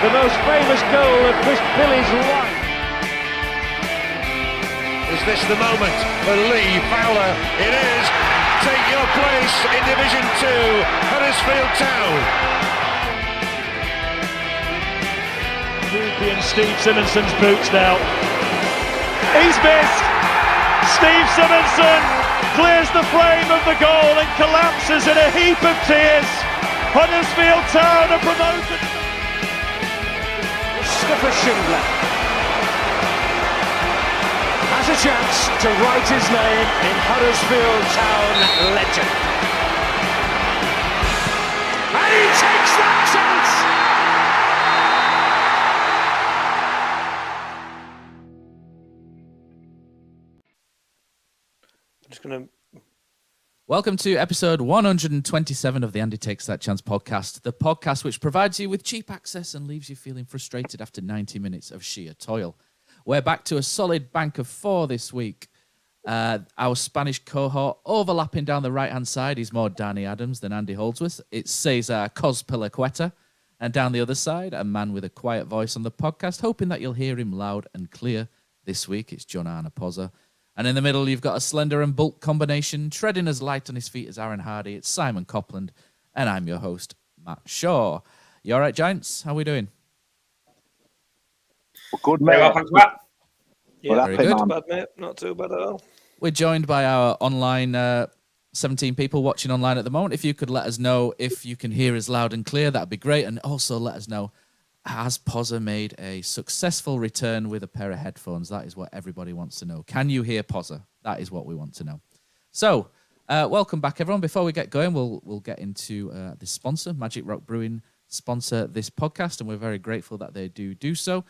the most famous goal of Chris Billy's life. Is this the moment for Lee Fowler? It is. Take your place in Division 2, Huddersfield Town. Ruby and Steve Simonson's boots now. He's missed. Steve Simonson clears the frame of the goal and collapses in a heap of tears. Huddersfield Town are promoted. Mustafa Schindler has a chance to write his name in Huddersfield Town legend. And he takes that chance! I'm just going to... Welcome to episode 127 of the Andy Takes That Chance podcast, the podcast which provides you with cheap access and leaves you feeling frustrated after 90 minutes of sheer toil. We're back to a solid bank of 4 this week. Our Spanish cohort overlapping down the right-hand side is more Danny Adams than Andy Holdsworth. It's Cesar Cozpilaqueta. And down the other side, a man with a quiet voice on the podcast, hoping that you'll hear him loud and clear. This week, it's John Arna Pozza. And in the middle, you've got a slender and bulk combination, treading as light on his feet as Aaron Hardy. It's Simon Copland, and I'm your host, Matt Shaw. You all right, Giants? How are we doing? Good, mate. Yeah, thanks, Matt. Yeah, very good. Not too bad, mate. Not too bad at all. We're joined by our online 17 people watching online at the moment. If you could let us know if you can hear us loud and clear, that'd be great. And also let us know, has Pozza made a successful return with a pair of headphones? That is what everybody wants to know. Can you hear Pozza? That is what we want to know. So, welcome back, everyone. Before we get going, we'll get into the sponsor. Magic Rock Brewing sponsor this podcast, and we're very grateful that they do so.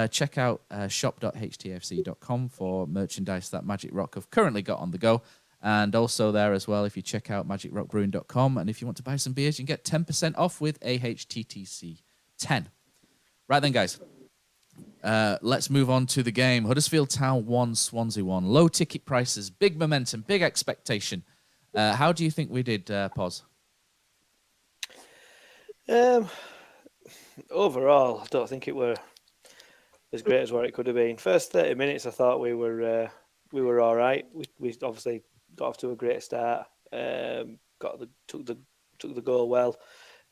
Check out shop.htfc.com for merchandise that Magic Rock have currently got on the go. And also there as well, if you check out magicrockbrewing.com, and if you want to buy some beers, you can get 10% off with AHTTC 10. Right then, guys, let's move on to the game. Huddersfield Town 1, Swansea 1. Low ticket prices, big momentum, big expectation. How do you think we did, Poz? Overall, I don't think it were as great as what it could have been. First 30 minutes, I thought we were all right. We obviously got off to a great start. Took the goal well.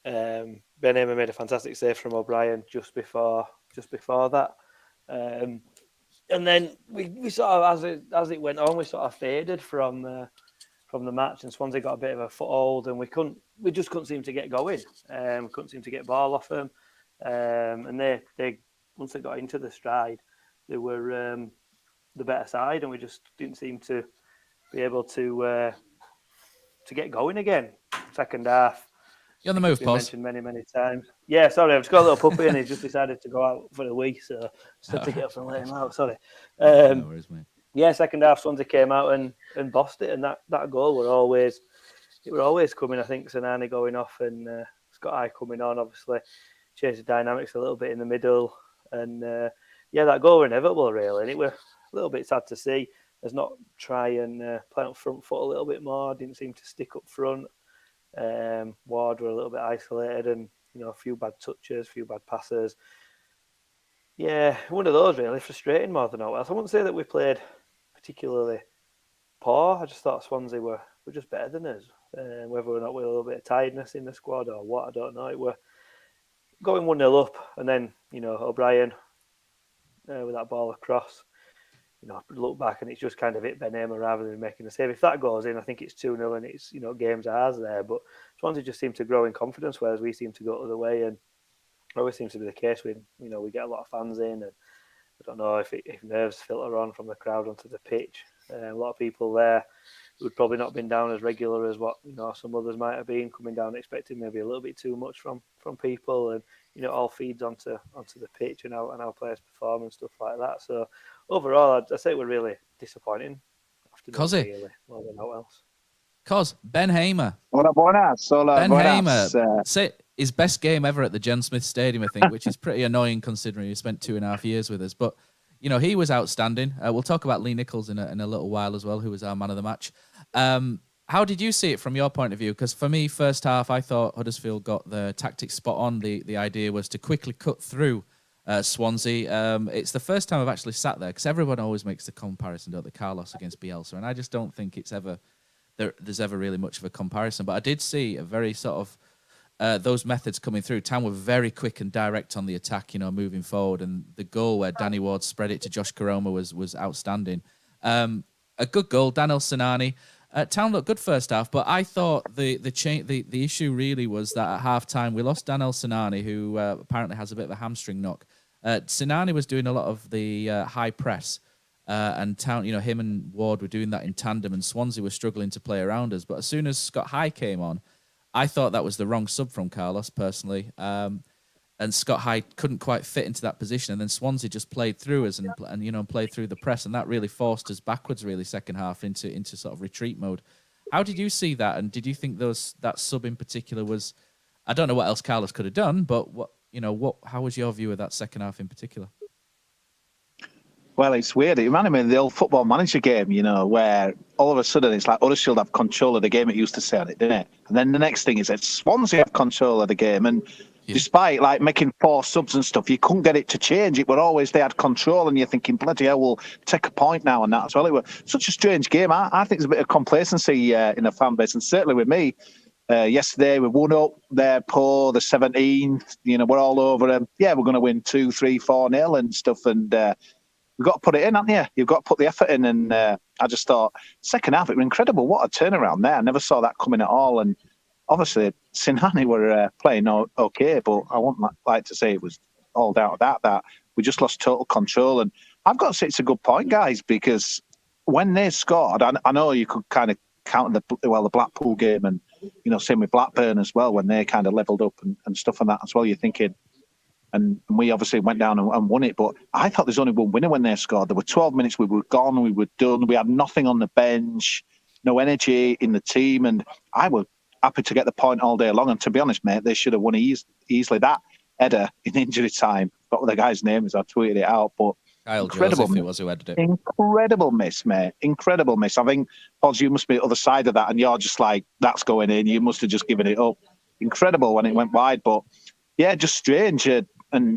Ben Hamer made a fantastic save from O'Brien just before that, and then we sort of as it went on, we sort of faded from the match, and Swansea got a bit of a foothold, and we just couldn't seem to get going. We couldn't seem to get ball off them, and they once they got into the stride, they were the better side, and we just didn't seem to be able to get going again. Second half. You're on the move, Poz. Mentioned many times. Yeah, sorry, I've just got a little puppy and he's just decided to go out for a wee, so just had to get up and let him out. Sorry. No worries, mate. Yeah, second half, Swansea came out and bossed it, and that goal were always coming. I think Sanani going off and Scott I coming on, obviously changed the dynamics a little bit in the middle, and that goal were inevitable really, and it were a little bit sad to see. There's not try and play on front foot a little bit more. Didn't seem to stick up front. Ward were a little bit isolated, and a few bad touches, a few bad passes. Yeah, one of those really frustrating more than all else. I wouldn't say that we played particularly poor. I just thought Swansea were just better than us. Whether or not we had a little bit of tiredness in the squad or what, I don't know. It were going 1-0 up, and then O'Brien with that ball across. Look back and it's just kind of hit Ben Hamer rather than making a save. If that goes in, I think it's 2-0 and it's, game's ours there. But Swansea just seem to grow in confidence, whereas we seem to go the other way. And it always seems to be the case when, we get a lot of fans in. And I don't know if nerves filter on from the crowd onto the pitch. A lot of people there who would probably not been down as regular as what, some others might have been, coming down expecting maybe a little bit too much from people. And, it all feeds onto the pitch and how players perform and stuff like that. So overall, I'd say we're really disappointing. Kosi. Really, more than what else. Cos, Ben Hamer. Hola, buenas. Hola, Ben buenas. Hamer. Say his best game ever at the John Smith Stadium, I think, which is pretty annoying considering he spent 2.5 years with us. But, he was outstanding. We'll talk about Lee Nicholls in a little while as well, who was our man of the match. How did you see it from your point of view? Because for me, first half, I thought Huddersfield got the tactics spot on. The idea was to quickly cut through Swansea. It's the first time I've actually sat there, because everyone always makes the comparison, don't they, Carlos against Bielsa, and I just don't think there's ever really much of a comparison. But I did see a very sort of those methods coming through. Town were very quick and direct on the attack, moving forward, and the goal where Danny Ward spread it to Josh Koroma was outstanding. A good goal, Daniel Sinani. Town looked good first half, but I thought the issue really was that at half time we lost Daniel Sinani, who apparently has a bit of a hamstring knock. Sinani was doing a lot of the high press, and Town, him and Ward were doing that in tandem, and Swansea was struggling to play around us. But as soon as Scott High came on, I thought that was the wrong sub from Carlos personally. And Scott High couldn't quite fit into that position, and then Swansea just played through us and played through the press, and that really forced us backwards, really, second half into sort of retreat mode. How did you see that, and did you think that sub in particular was? I don't know what else Carlos could have done, but how was your view of that second half in particular? Well, it's weird. It reminded me of the old Football Manager game, where all of a sudden it's like Huddersfield have control of the game. It used to say on it, didn't it? And then the next thing is that Swansea have control of the game, and despite making 4 subs and stuff, you couldn't get it to change. It were always they had control, and you're thinking, bloody hell, we'll take a point now and that as well. It was such a strange game. I think there's a bit of complacency in the fan base, and certainly with me. Yesterday we won up. They're poor. The 17th. We're all over them. Yeah, we're going to win 2, 3, 4-0 and stuff. And we've got to put it in, haven't you? You've got to put the effort in. And I just thought second half it was incredible. What a turnaround there! I never saw that coming at all. And obviously, Sinani were playing okay, but I wouldn't like to say it was all down to that we just lost total control. And I've got to say it's a good point, guys, because when they scored, I know you could kind of count the Blackpool game and, same with Blackburn as well, when they kind of levelled up and stuff and that as well. You're thinking, and we obviously went down and won it, but I thought there's only one winner when they scored. There were 12 minutes, we were gone, we were done, we had nothing on the bench, no energy in the team, and I was happy to get the point all day long. And to be honest, mate, they should have won easily. That header in injury time, got what the guy's name is, I tweeted it out, but Kyle incredible Joseph, it was who headed it. Incredible miss, mate. Incredible miss. I think, Poz, you must be the other side of that, and you're just like, that's going in. You must have just given it up. Incredible when it went wide, but yeah, just strange. And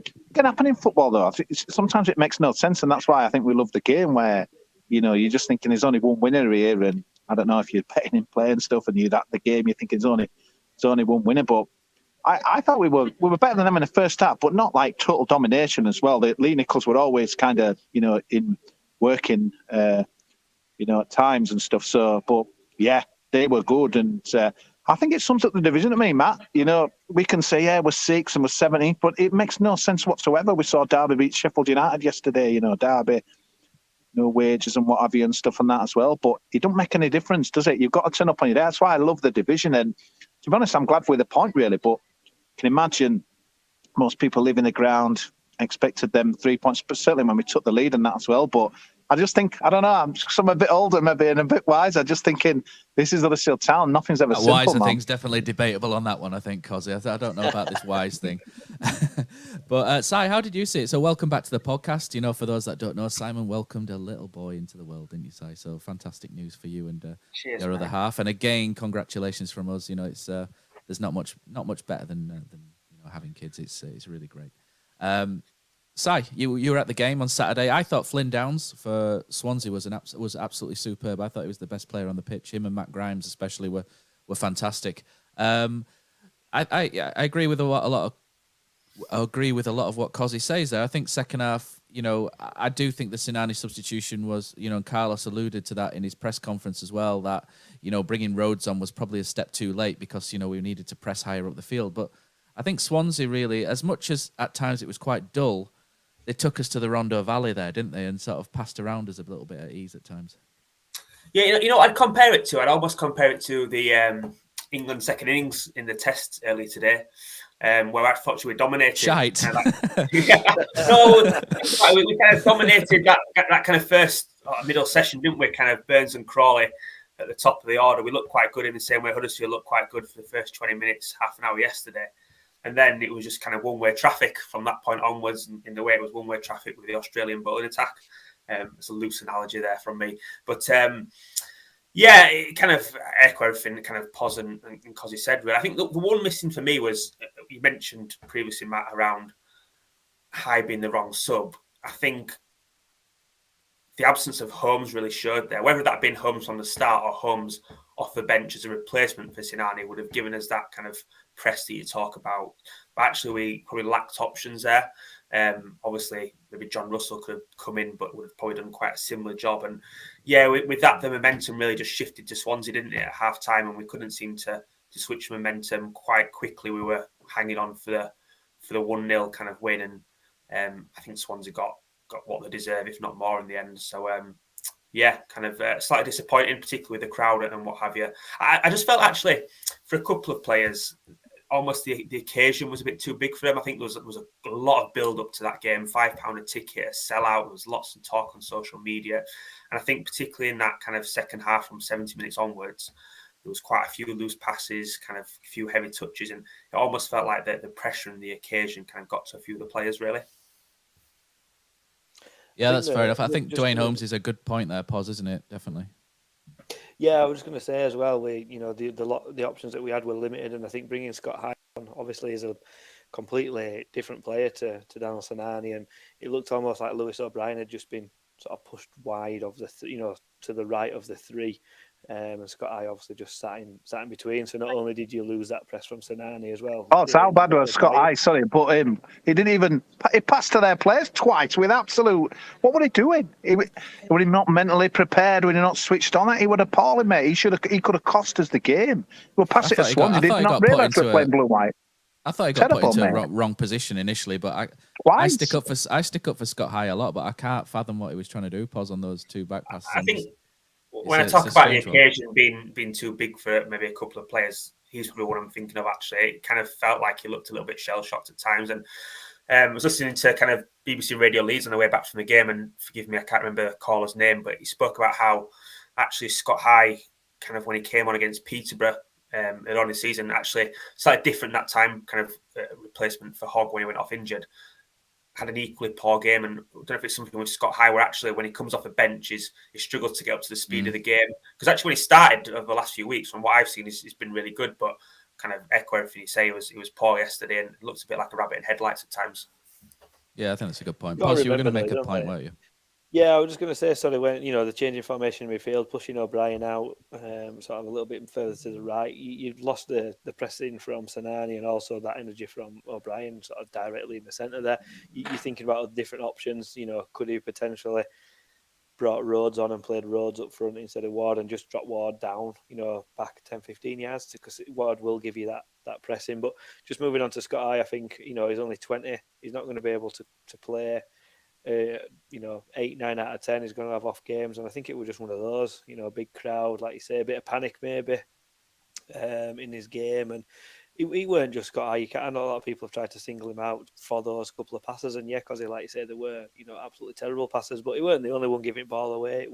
it can happen in football, though. Sometimes it makes no sense, and that's why I think we love the game where, you're just thinking there's only one winner here, and I don't know if you're betting in play and stuff, and you're at the game, you're thinking it's only one winner, but I thought we were better than them in the first half, but not like total domination as well. Lee Nicholls were always kind of, in working, at times and stuff. So, but yeah, they were good. And I think it sums up the division to me, Matt. We can say, yeah, we're 6th and we're 17th, but it makes no sense whatsoever. We saw Derby beat Sheffield United yesterday, Derby, no wages and what have you and stuff and that as well. But it don't make any difference, does it? You've got to turn up on your day. That's why I love the division. And to be honest, I'm glad with the point, really, but can imagine most people leaving the ground expected them 3 points, but certainly when we took the lead and that as well. But I just think, I don't know, I'm a bit older maybe and a bit wiser, just thinking this is Huddersfield Town. Nothing's ever simple, wiser man. thing's definitely debatable on that one, I think, Kosi. I don't know about this wise thing. But Si, how did you see it? So welcome back to the podcast. For those that don't know, Simon welcomed a little boy into the world, didn't you, Si? So fantastic news for you and Cheers, your mate. other half. And again, congratulations from us. It's there's not much better than having kids. It's really great. Si, you were at the game on Saturday. I thought Flynn Downs for Swansea was absolutely superb. I thought he was the best player on the pitch. Him and Matt Grimes especially were fantastic. I agree with a lot of what Kosi says there. I think second half, I do think the Sinani substitution was, and Carlos alluded to that in his press conference as well, that, bringing Rhodes on was probably a step too late because, we needed to press higher up the field. But I think Swansea really, as much as at times it was quite dull, they took us to the Rondo Valley there, didn't they? And sort of passed around us a little bit at ease at times. Yeah, I'd almost compare it to the England second innings in the test earlier today, where I thought we were dominated. Shite. We kind of dominated that kind of first middle session, didn't we? Kind of Burns and Crawley at the top of the order. We looked quite good in the same way Huddersfield looked quite good for the first 20 minutes, half an hour yesterday. And then it was just kind of one-way traffic from that point onwards, in the way it was one-way traffic with the Australian bowling attack. It's a loose analogy there from me. But, Yeah, it kind of echo everything that kind of Poz and Kosi said. Really. I think the one missing for me was, you mentioned previously, Matt, around High being the wrong sub. I think the absence of Holmes really showed there. Whether that had been Holmes from the start or Holmes off the bench as a replacement for Sinani would have given us that kind of press that you talk about. But actually, we probably lacked options there. Obviously, maybe John Russell could have come in, but would have probably done quite a similar job. And yeah, with that, the momentum really just shifted to Swansea, didn't it, at half time? And we couldn't seem to switch momentum quite quickly. We were hanging on for the 1-0 kind of win. And I think Swansea got what they deserve, if not more, in the end. So, yeah, kind of slightly disappointing, particularly with the crowd and what have you. I just felt, actually, for a couple of players, almost the occasion was a bit too big for them. I think there was a lot of build-up to that game, £5 a ticket, a sellout. There was lots of talk on social media. And I think particularly in that kind of second half from 70 minutes onwards, there was quite a few loose passes, kind of a few heavy touches, and it almost felt like the pressure and the occasion kind of got to a few of the players, really. Yeah, that's fair enough. I think Dwayne Holmes is a good point there, Poz, isn't it? Definitely. Yeah, I was just going to say as well, the options that we had were limited, and I think bringing Scott High on obviously is a completely different player to Daniel Sinani, and it looked almost like Lewis O'Brien had just been sort of pushed wide of the to the right of the three. And Scott High obviously just sat in between. So not only did you lose that press from Sinani as well. Oh, so how bad was Scott High? Sorry, but he didn't even. He passed to their players twice with absolute. What were he doing? Were he not mentally prepared? Were he not switched on? He would have appalling, mate. He could have cost us the game. We'll pass it to Swansea. He did not realise we're playing blue white. I thought he got put into a wrong position initially, but I stick up for Scott High a lot, but I can't fathom what he was trying to do. Pause on those two back passes. I think when I talk about the occasion being too big for maybe a couple of players, he's probably what I'm thinking of. Actually, it kind of felt like he looked a little bit shell shocked at times. And I was listening to kind of BBC Radio Leeds on the way back from the game, and forgive me, I can't remember the caller's name, but he spoke about how actually Scott High, kind of when he came on against Peterborough early on in the season, actually slightly different that time, kind of replacement for Hogg when he went off injured, had an equally poor game. And I don't know if it's something with Scott High where actually when he comes off the bench, he struggles to get up to the speed of the game. Because actually when he started over the last few weeks, from what I've seen, he's been really good. But kind of echo everything you say, he was poor yesterday and looks a bit like a rabbit in headlights at times. Yeah, I think that's a good point. Poz, you were going to make a point, weren't you? Yeah, I was just going to say, sorry, when the changing formation in midfield, pushing O'Brien out, sort of a little bit further to the right, you've lost the pressing from Sinani and also that energy from O'Brien sort of directly in the centre there. You're thinking about different options. Could he potentially brought Rhodes on and played Rhodes up front instead of Ward and just dropped Ward down, back 10, 15 yards, because Ward will give you that pressing. But just moving on to Scott High, I think, he's only 20. He's not going to be able to play 8, 9 out of 10 is going to have off games, and I think it was just one of those, a big crowd, like you say, a bit of panic maybe in his game, and he weren't just Scott High. I know a lot of people have tried to single him out for those couple of passes, and yeah, because like you say, they were absolutely terrible passes, but he weren't the only one giving ball away.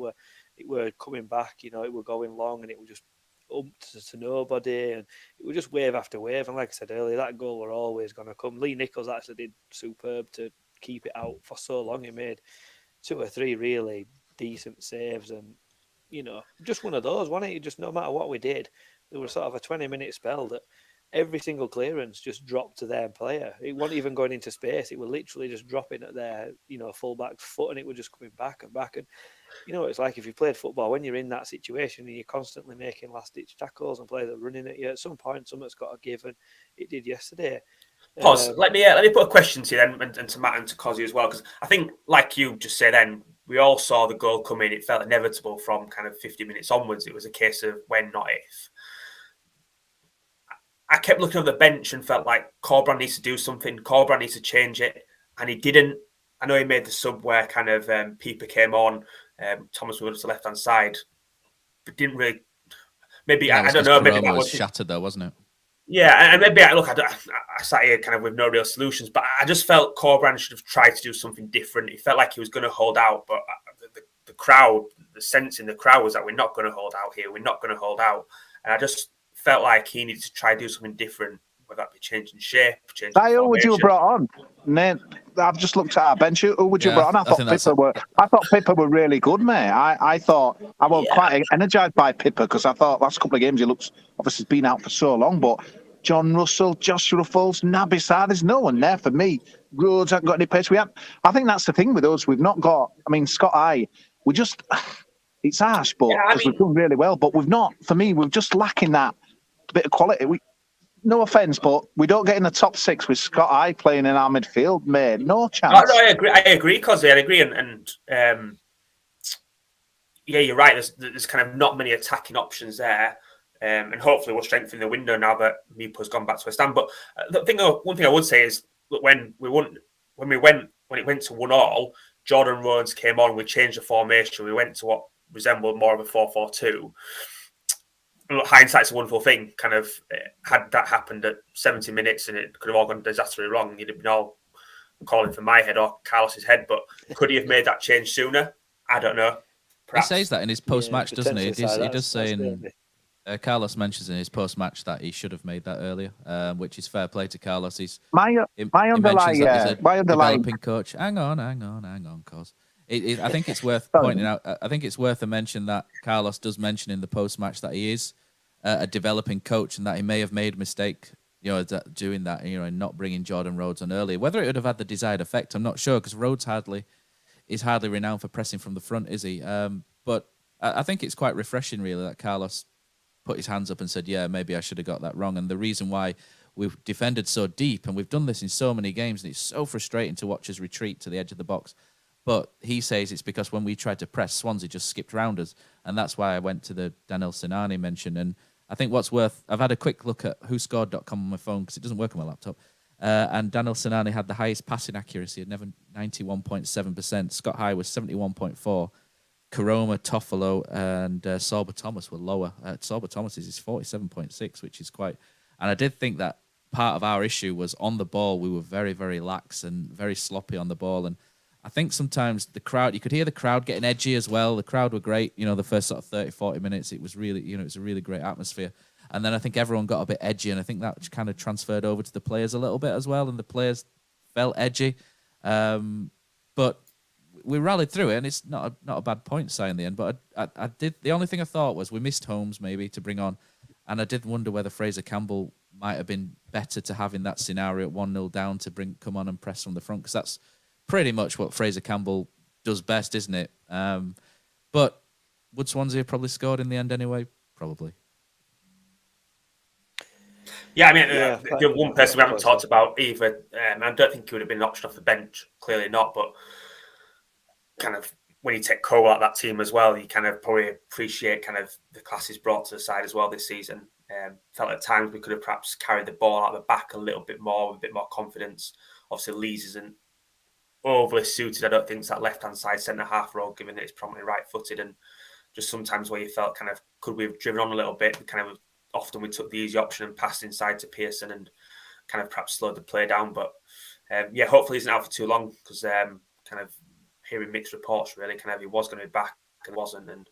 It were coming back, it were going long, and it was just up to nobody, and it was just wave after wave. And like I said earlier, that goal were always going to come. Lee Nicholls actually did superb to keep it out for so long. He made 2 or 3 really decent saves, and just one of those, wasn't it? Just no matter what we did, there was sort of a 20-minute spell that every single clearance just dropped to their player. It wasn't even going into space. It was literally just dropping at their fullback's foot, and it was just coming back and back. And it's like if you played football, when you're in that situation and you're constantly making last-ditch tackles and players are running at you, at some point something's got to give, and it did yesterday. Poz, let me put a question to you then, and to Matt and to Kosi as well, because I think, like you just said then, we all saw the goal come in. It felt inevitable from kind of 50 minutes onwards. It was a case of when, not if. I kept looking on the bench and felt like Corbrand needs to do something. Corbrand needs to change it, and he didn't. I know he made the sub where kind of Pieper came on, Thomas moved to the left-hand side, but didn't really. Maybe I don't know. Maybe that was shattered though, wasn't it? Yeah, and maybe I sat here kind of with no real solutions, but I just felt Corbrand should have tried to do something different. He felt like he was going to hold out, but the crowd, the sense in the crowd was that we're not going to hold out here. We're not going to hold out, and I just felt like he needed to try to do something different, whether that be changing shape, changing formation. Would you have brought on? I've just looked at our bench. Who would you Yeah, put on? I thought Pippa were really good, mate. I thought I was quite energised by Pippa because I thought last couple of games he looks obviously been out for so long, but John Russell, Josh Ruffles, Naby Sarr, there's no one there for me. Rhodes hasn't got any pace. I think that's the thing with us. We've not got. I mean, Scott we just. It's harsh, but because we've done really well, but we've not. For me, we're just lacking that bit of quality. No offence, but we don't get in the top 6 with Scott playing in our midfield, mate. No chance. No, I agree, Kosi. I agree, and yeah, you're right. There's kind of not many attacking options there, and hopefully we'll strengthen the window now that Mipo's gone back to West Ham. But one thing I would say is that when it went to 1-1, Jordan Rhodes came on. We changed the formation. We went to what resembled more of a 4-4-2. Look, hindsight's a wonderful thing. Kind of had that happened at 70 minutes and it could have all gone disastrously wrong. You'd have been all calling for my head or Carlos's head. But could he have made that change sooner? I don't know. Perhaps. He says that in his post-match, doesn't he? He does say Carlos mentions in his post-match that he should have made that earlier, which is fair play to Carlos. My underlying coach. Hang on, cause. I think it's worth pointing out. I think it's worth a mention that Carlos does mention in the post-match that he is a developing coach and that he may have made a mistake, doing that, and not bringing Jordan Rhodes on earlier. Whether it would have had the desired effect, I'm not sure, because Rhodes is hardly renowned for pressing from the front, is he? But I think it's quite refreshing, really, that Carlos put his hands up and said, yeah, maybe I should have got that wrong. And the reason why we've defended so deep, and we've done this in so many games, and it's so frustrating to watch us retreat to the edge of the box. But he says it's because when we tried to press, Swansea just skipped round us. And that's why I went to the Daniel Sinani mention. And I think I've had a quick look at whoscored.com on my phone because it doesn't work on my laptop. And Daniel Sinani had the highest passing accuracy at 91.7%. Scott High was 71.4%. Karoma, Toffolo, and Sorba Thomas were lower. Sorba Thomas is 47.6%, which is quite... And I did think that part of our issue was on the ball. We were very, very lax and very sloppy on the ball. And I think sometimes the crowd, you could hear the crowd getting edgy as well. The crowd were great. The first sort of 30, 40 minutes, it was really, it was a really great atmosphere. And then I think everyone got a bit edgy, and I think that kind of transferred over to the players a little bit as well, and the players felt edgy. But we rallied through it, and it's not a bad point side in the end. But I did. The only thing I thought was we missed Holmes maybe to bring on, and I did wonder whether Fraser Campbell might have been better to have in that scenario at 1-0 down to come on and press from the front, because that's pretty much what Fraser Campbell does best, isn't it? But would Swansea have probably scored in the end anyway? Probably. Yeah, I mean, the one person we haven't talked about either, I don't think he would have been an option off the bench, clearly not, but kind of when you take Cole out of that team as well, you kind of probably appreciate kind of the classes brought to the side as well this season. Felt at times we could have perhaps carried the ball out of the back a little bit more with a bit more confidence. Obviously, Lees isn't overly suited, I don't think, to that left-hand side centre-half role, given that it's prominently right-footed, and just sometimes where you felt kind of, could we have driven on a little bit? Kind of often we took the easy option and passed inside to Pearson and kind of perhaps slowed the play down. But hopefully he's not out for too long, because kind of hearing mixed reports, really, kind of he was going to be back and wasn't, and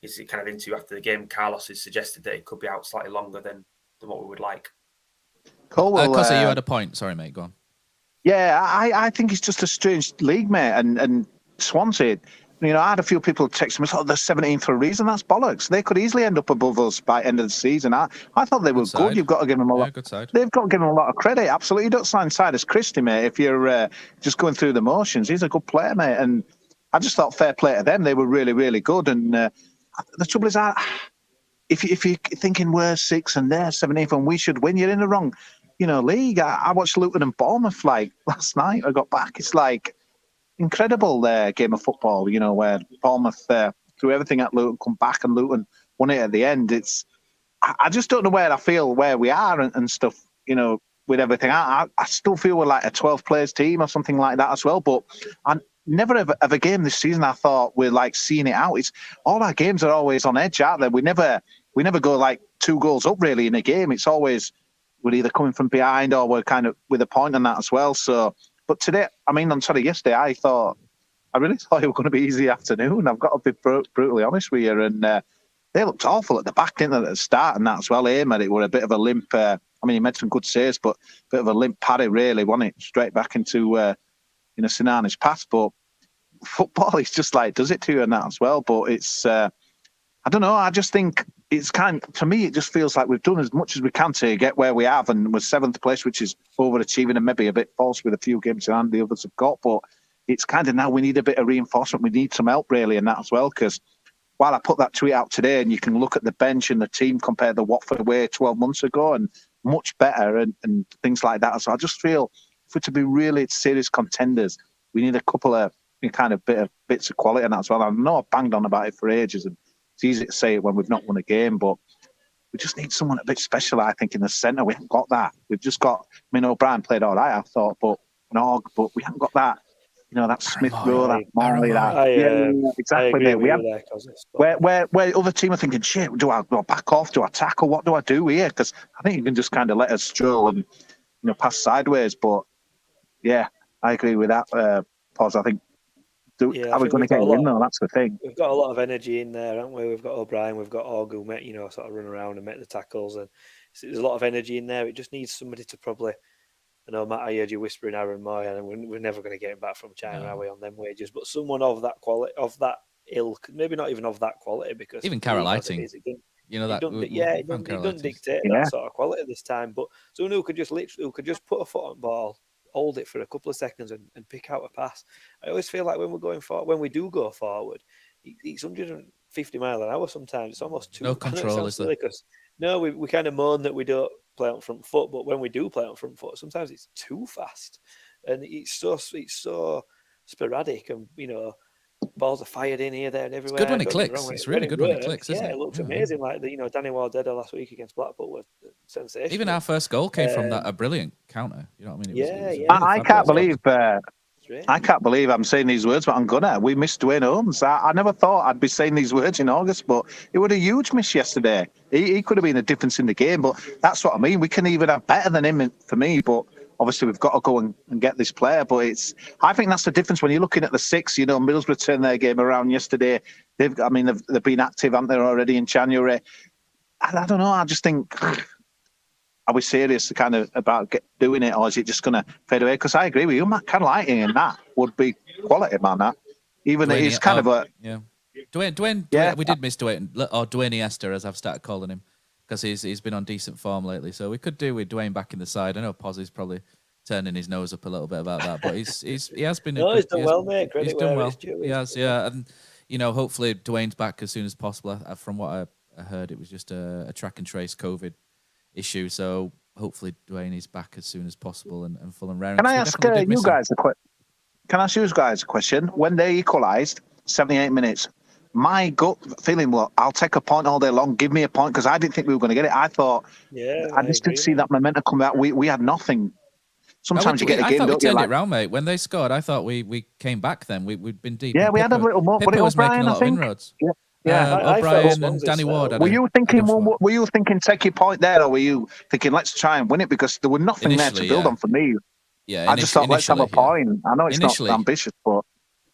he's kind of into after the game. Carlos has suggested that he could be out slightly longer than what we would like. Cool. Well, Kosi, you had a point. Sorry, mate, go on. Yeah, I think it's just a strange league, mate. And Swansea, I had a few people text me, they're 17th for a reason. That's bollocks. They could easily end up above us by end of the season. I thought they were good. You've got to give them a lot. Good side. They've got to give them a lot of credit. Absolutely. You don't sign Cyrus Christie, mate, if you're just going through the motions. He's a good player, mate. And I just thought fair play to them. They were really, really good. And the trouble is, if you're thinking we're 6th and they're 17th and we should win, you're in the wrong league. I watched Luton and Bournemouth last night. I got back. It's incredible game of football, where Bournemouth threw everything at Luton, come back, and Luton won it at the end. I just don't know where we are and stuff, with everything. I still feel we're like a 12 players team or something like that as well. But I never have a game this season I thought we're seeing it out. It's all our games are always on edge, aren't they? We never go 2 goals up really in a game. It's always we're either coming from behind or we're kind of with a point on that as well. So, but today, yesterday, I really thought it was going to be easy afternoon. I've got to be brutally honest with you. And they looked awful at the back, didn't they, at the start and that as well. It were a bit of a limp. He made some good saves, but a bit of a limp paddy, really, wasn't it? Straight back into Sinani's past, but football is just like does it to you and that as well. But it's I don't know. I just think it's to me, it just feels like we've done as much as we can to get where we have, and we're 7th place, which is overachieving and maybe a bit false with a few games in hand the others have got. But it's kind of now we need a bit of reinforcement. We need some help really in that as well, because while I put that tweet out today, and you can look at the bench and the team compared to Watford away 12 months ago, and much better and things like that. So I just feel if we're to be really serious contenders, we need a couple of bits of quality in that as well. I know I've banged on about it for ages, and it's easy to say it when we've not won a game, but we just need someone a bit special, I think, in the centre. We haven't got that. We've just got, O'Brien played all right, I thought, but we haven't got that. That Smith Rowe, that Morley, exactly. Mate. We have where other team are thinking, shit, do I back off? Do I tackle? What do I do here? Because I think you can just kind of let us stroll and pass sideways. But yeah, I agree with that, Poz. I think. Are we going to get a win though? That's the thing. We've got a lot of energy in there, haven't we? We've got O'Brien, we've got Og who sort of run around and make the tackles, and there's a lot of energy in there. It just needs somebody to probably. I know, Matt, I heard you whispering Aaron Moy, and we're never going to get him back from China, are we, on them wages? But someone of that quality, of that ilk, maybe not even of that quality, because even Carol Lighting, it doesn't dictate that sort of quality this time. But someone who could just put a foot on ball, hold it for a couple of seconds, and pick out a pass. I always feel like when we're going forward, when we do go forward, it's 150 mile an hour sometimes. It's almost too. No control, is there? No, we kind of moan that we don't play on front foot, but when we do play on front foot, sometimes it's too fast, and it's so sporadic, and balls are fired in here, there, and everywhere. It's good when it clicks. It's really good when it clicks, isn't it? It looks amazing. Like Danny Wardell last week against Blackpool was sensational. Even our first goal came from a brilliant counter. You know what I mean? It was I can't believe. I can't believe I'm saying these words, but I'm gonna. We missed Dwayne Holmes. I never thought I'd be saying these words in August, but it was a huge miss yesterday. He could have been a difference in the game, but that's what I mean. We can even have better than him for me, but obviously we've got to go and get this player. But I think that's the difference when you're looking at the 6. Middlesbrough turned their game around yesterday. They've been active, haven't they, already in January? I don't know. I just think. Are we serious about doing it, or is it just going to fade away? Because I agree with you, Matt. Kind of lighting in that would be quality, man. That even Dwayne, he's kind of a Dwayne. We did miss Dwayne, or Dwayne Iniesta, as I've started calling him, because he's been on decent form lately. So we could do with Dwayne back in the side. I know Poz is probably turning his nose up a little bit about that, but he has been. He's done well, mate. He's done well. He has, yeah, and hopefully Dwayne's back as soon as possible. From what I heard, it was just a track and trace COVID issue, so hopefully Dwayne is back as soon as possible and full and raring. Can I ask you guys a question? Can I ask you guys a question? When they equalised, 78 minutes, my gut feeling was, I'll take a point all day long. Give me a point, because I didn't think we were going to get it. I thought, I just didn't see that momentum come out. We had nothing. Sometimes you get a game. I thought we turned it round, mate. When they scored, I thought we came back. Then we'd been deep. Yeah, we had a little more. But it was O'Brien, I think. O'Brien and Danny Ward. Were you thinking take your point there, or were you thinking let's try and win it, because there was nothing there to build on for me? Yeah, I just thought let's have a point. I know it's not ambitious, but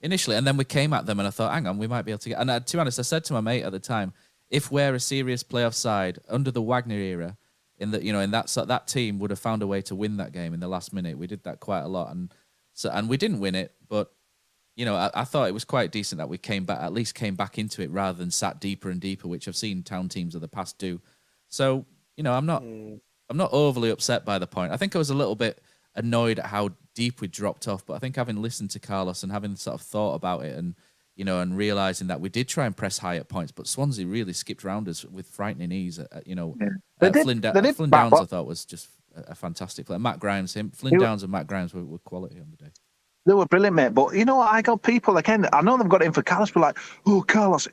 initially, and then we came at them, and I thought, hang on, we might be able to get. And to be honest, I said to my mate at the time, if we're a serious playoff side under the Wagner era, in that team would have found a way to win that game in the last minute. We did that quite a lot, and we didn't win it, but. I thought it was quite decent that we at least came back into it rather than sat deeper and deeper, which I've seen town teams of the past do. So, I'm not overly upset by the point. I think I was a little bit annoyed at how deep we dropped off, but I think having listened to Carlos and having sort of thought about it and realizing that we did try and press high at points, but Swansea really skipped round us with frightening ease. Flynn Downs, I thought, was just a fantastic player. Matt Grimes, Flynn Downs and Matt Grimes were quality on the day. They were brilliant, mate. But I got people again. I know they've got it in for Carlos, but like, oh, Carlos,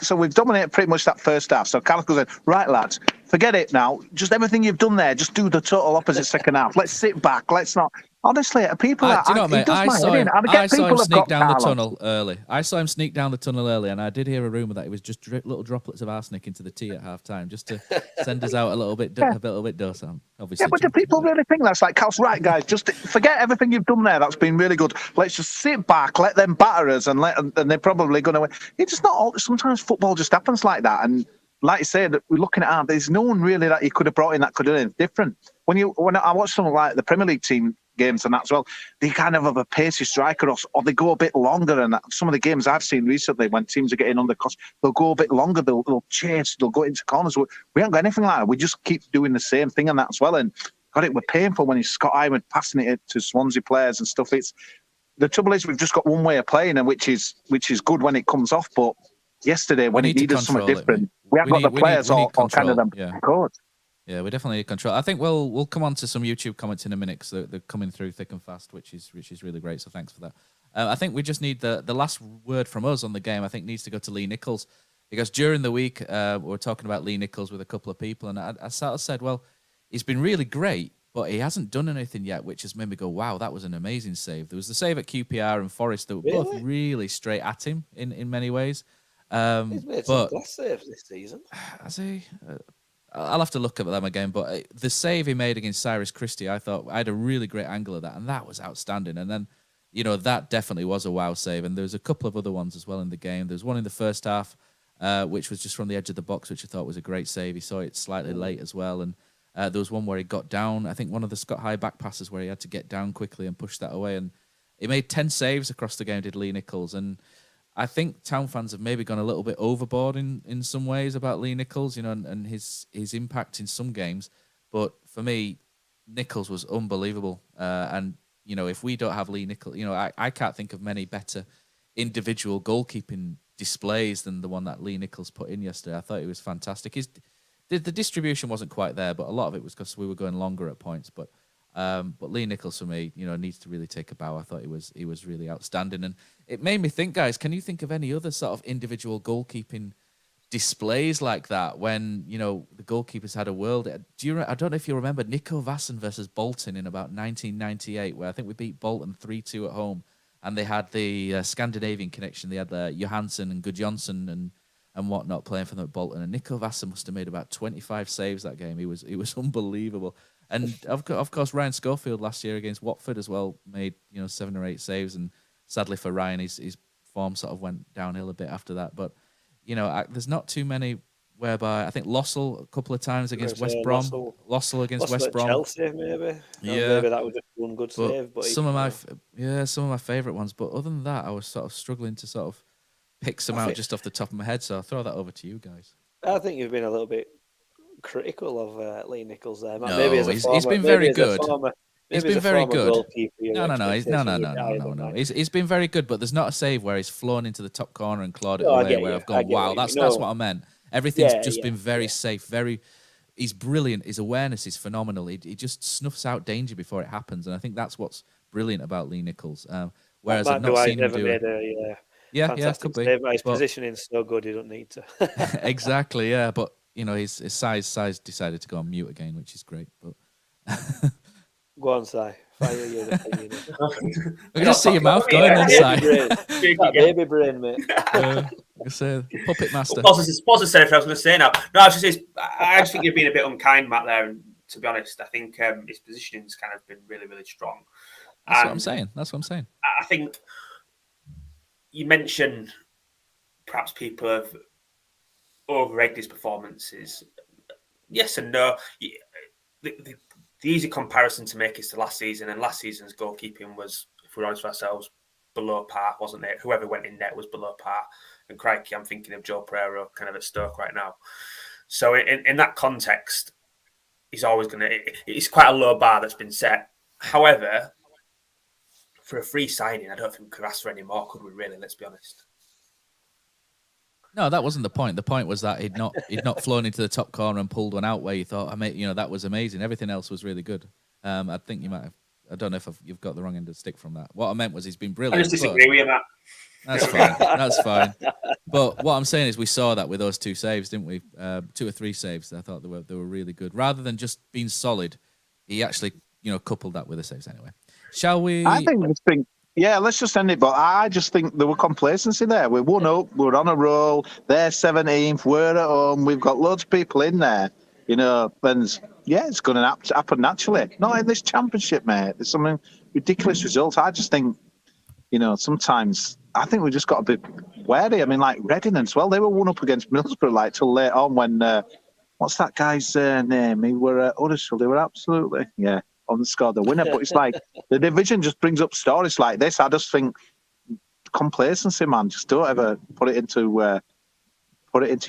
so we've dominated pretty much that first half. So Carlos goes in, right, lads, forget it now. Just everything you've done there, just do the total opposite second half. Let's sit back. Let's not. Honestly, people. Do you know what, mate? I saw him sneak down the tunnel early. I saw him sneak down the tunnel early, and I did hear a rumor that it was just little droplets of arsenic into the tea at half time, just to send us out a little bit docile. Obviously, but do people really think that's like, Carlos? Right, guys, just forget everything you've done there. That's been really good. Let's just sit back, let them batter us, and they're probably going to win. It's just not all. Sometimes football just happens like that, and. Like I said, we're looking at there's no one really that you could have brought in that could have done anything different. When I watch something like the Premier League team games and that as well. They kind of have a pacey striker, or they go a bit longer. And some of the games I've seen recently, when teams are getting under cost, they'll go a bit longer. They'll chase. They'll go into corners. We haven't got anything like that. We just keep doing the same thing and that as well. And God, it was painful when Scott Hyman passing it to Swansea players and stuff. The trouble is we've just got one way of playing, and which is good when it comes off. But yesterday, when he needed something different, we haven't got the players or kind of them coach. Yeah, we definitely need control. I think we'll come on to some YouTube comments in a minute because they're coming through thick and fast, which is really great. So thanks for that. I think we just need the last word from us on the game. I think needs to go to Lee Nicholls, because during the week we were talking about Lee Nicholls with a couple of people, and I sort of said, well, he's been really great, but he hasn't done anything yet, which has made me go, wow, that was an amazing save. There was the save at QPR and Forest that were both really straight at him in many ways. He's made some class saves this season. Has he? I'll have to look at them again, but the save he made against Cyrus Christie, I thought I had a really great angle of that, and that was outstanding. And then, that definitely was a wow save. And there was a couple of other ones as well in the game. There was one in the first half, which was just from the edge of the box, which I thought was a great save. He saw it slightly late as well. And there was one where he got down. I think one of the Scott High back passes where he had to get down quickly and push that away. And he made 10 saves across the game, did Lee Nicholls. And I think Town fans have maybe gone a little bit overboard in some ways about Lee Nicholls, and his impact in some games. But for me, Nicholls was unbelievable. And, if we don't have Lee Nicholls, I can't think of many better individual goalkeeping displays than the one that Lee Nicholls put in yesterday. I thought it was fantastic. The distribution wasn't quite there, but a lot of it was because we were going longer at points. But Lee Nicholls, for me, needs to really take a bow. I thought he was really outstanding, and it made me think, guys, can you think of any other sort of individual goalkeeping displays like that when the goalkeepers had a world? I don't know if you remember Nico Vassen versus Bolton in about 1998, where I think we beat Bolton 3-2 at home, and they had the Scandinavian connection. They had Johansson and Gudjonsson and whatnot playing for them at Bolton, and Nico Vassen must have made about 25 saves that game. He was unbelievable. And of course, Ryan Schofield last year against Watford as well made 7 or 8 saves, and sadly for Ryan, his form sort of went downhill a bit after that. But there's not too many whereby I think Lossell a couple of times against West Brom. Lossell against West Brom. Chelsea maybe. Maybe that was just one good save. But some of my favourite ones. But other than that, I was sort of struggling to sort of pick some out just off the top of my head. So I'll throw that over to you guys. I think you've been a little bit critical of Lee Nicholls there. No, maybe he's been very good. He's been very good. No. He's been very good, but there's not a save where he's flown into the top corner and clawed it away where I've gone, wow, that's what I meant. Everything's just been very safe, he's brilliant. His awareness is phenomenal. He just snuffs out danger before it happens, and I think that's what's brilliant about Lee Nicholls. Whereas I've not seen him do it. Could be. His positioning's so good, he don't need to. Exactly, yeah, but his size decided to go on mute again, which is great. But go on, Si. Fire your opinion. I can see your mouth going on, Si. Baby brain, mate. Say puppet master. Poz and Si, I was going to say now. No, I just think you've been a bit unkind, Matt. There, and to be honest, I think his positioning's kind of been really, really strong. That's what I'm saying. I think you mentioned perhaps people have over-egged his performances. Yes and no. The easy comparison to make is to last season, and last season's goalkeeping was, if we're honest with ourselves, below par, wasn't it? Whoever went in net was below par. And crikey, I'm thinking of Joe Pereira kind of at Stoke right now. So in that context, he's always going to... It's quite a low bar that's been set. However, for a free signing, I don't think we could ask for any more, could we really? Let's be honest. No, that wasn't the point. The point was that he'd not flown into the top corner and pulled one out where you thought, that was amazing. Everything else was really good. I think you might have. I don't know if you've got the wrong end of the stick from that. What I meant was he's been brilliant. I just disagree with you, Matt. That's fine. That's fine. But what I'm saying is we saw that with those 2 saves, didn't we? 2 or 3 saves. I thought they were really good. Rather than just being solid, he actually coupled that with the saves anyway. Shall we? I think let's just end it. But I just think there were complacency there. We're 1-up. We're on a roll. They're 17th. We're at home. We've got loads of people in there. And it's going to happen naturally. Not in this championship, mate. There's some ridiculous results. I just think, sometimes I think we just got a bit wary. I mean, like Reading as well. They were 1-up against Middlesbrough till late on when what's that guy's name? He were at Huddersfield. They were absolutely and scored the winner. But it's like the division just brings up stories like this. I just think complacency, man. Just don't ever put it into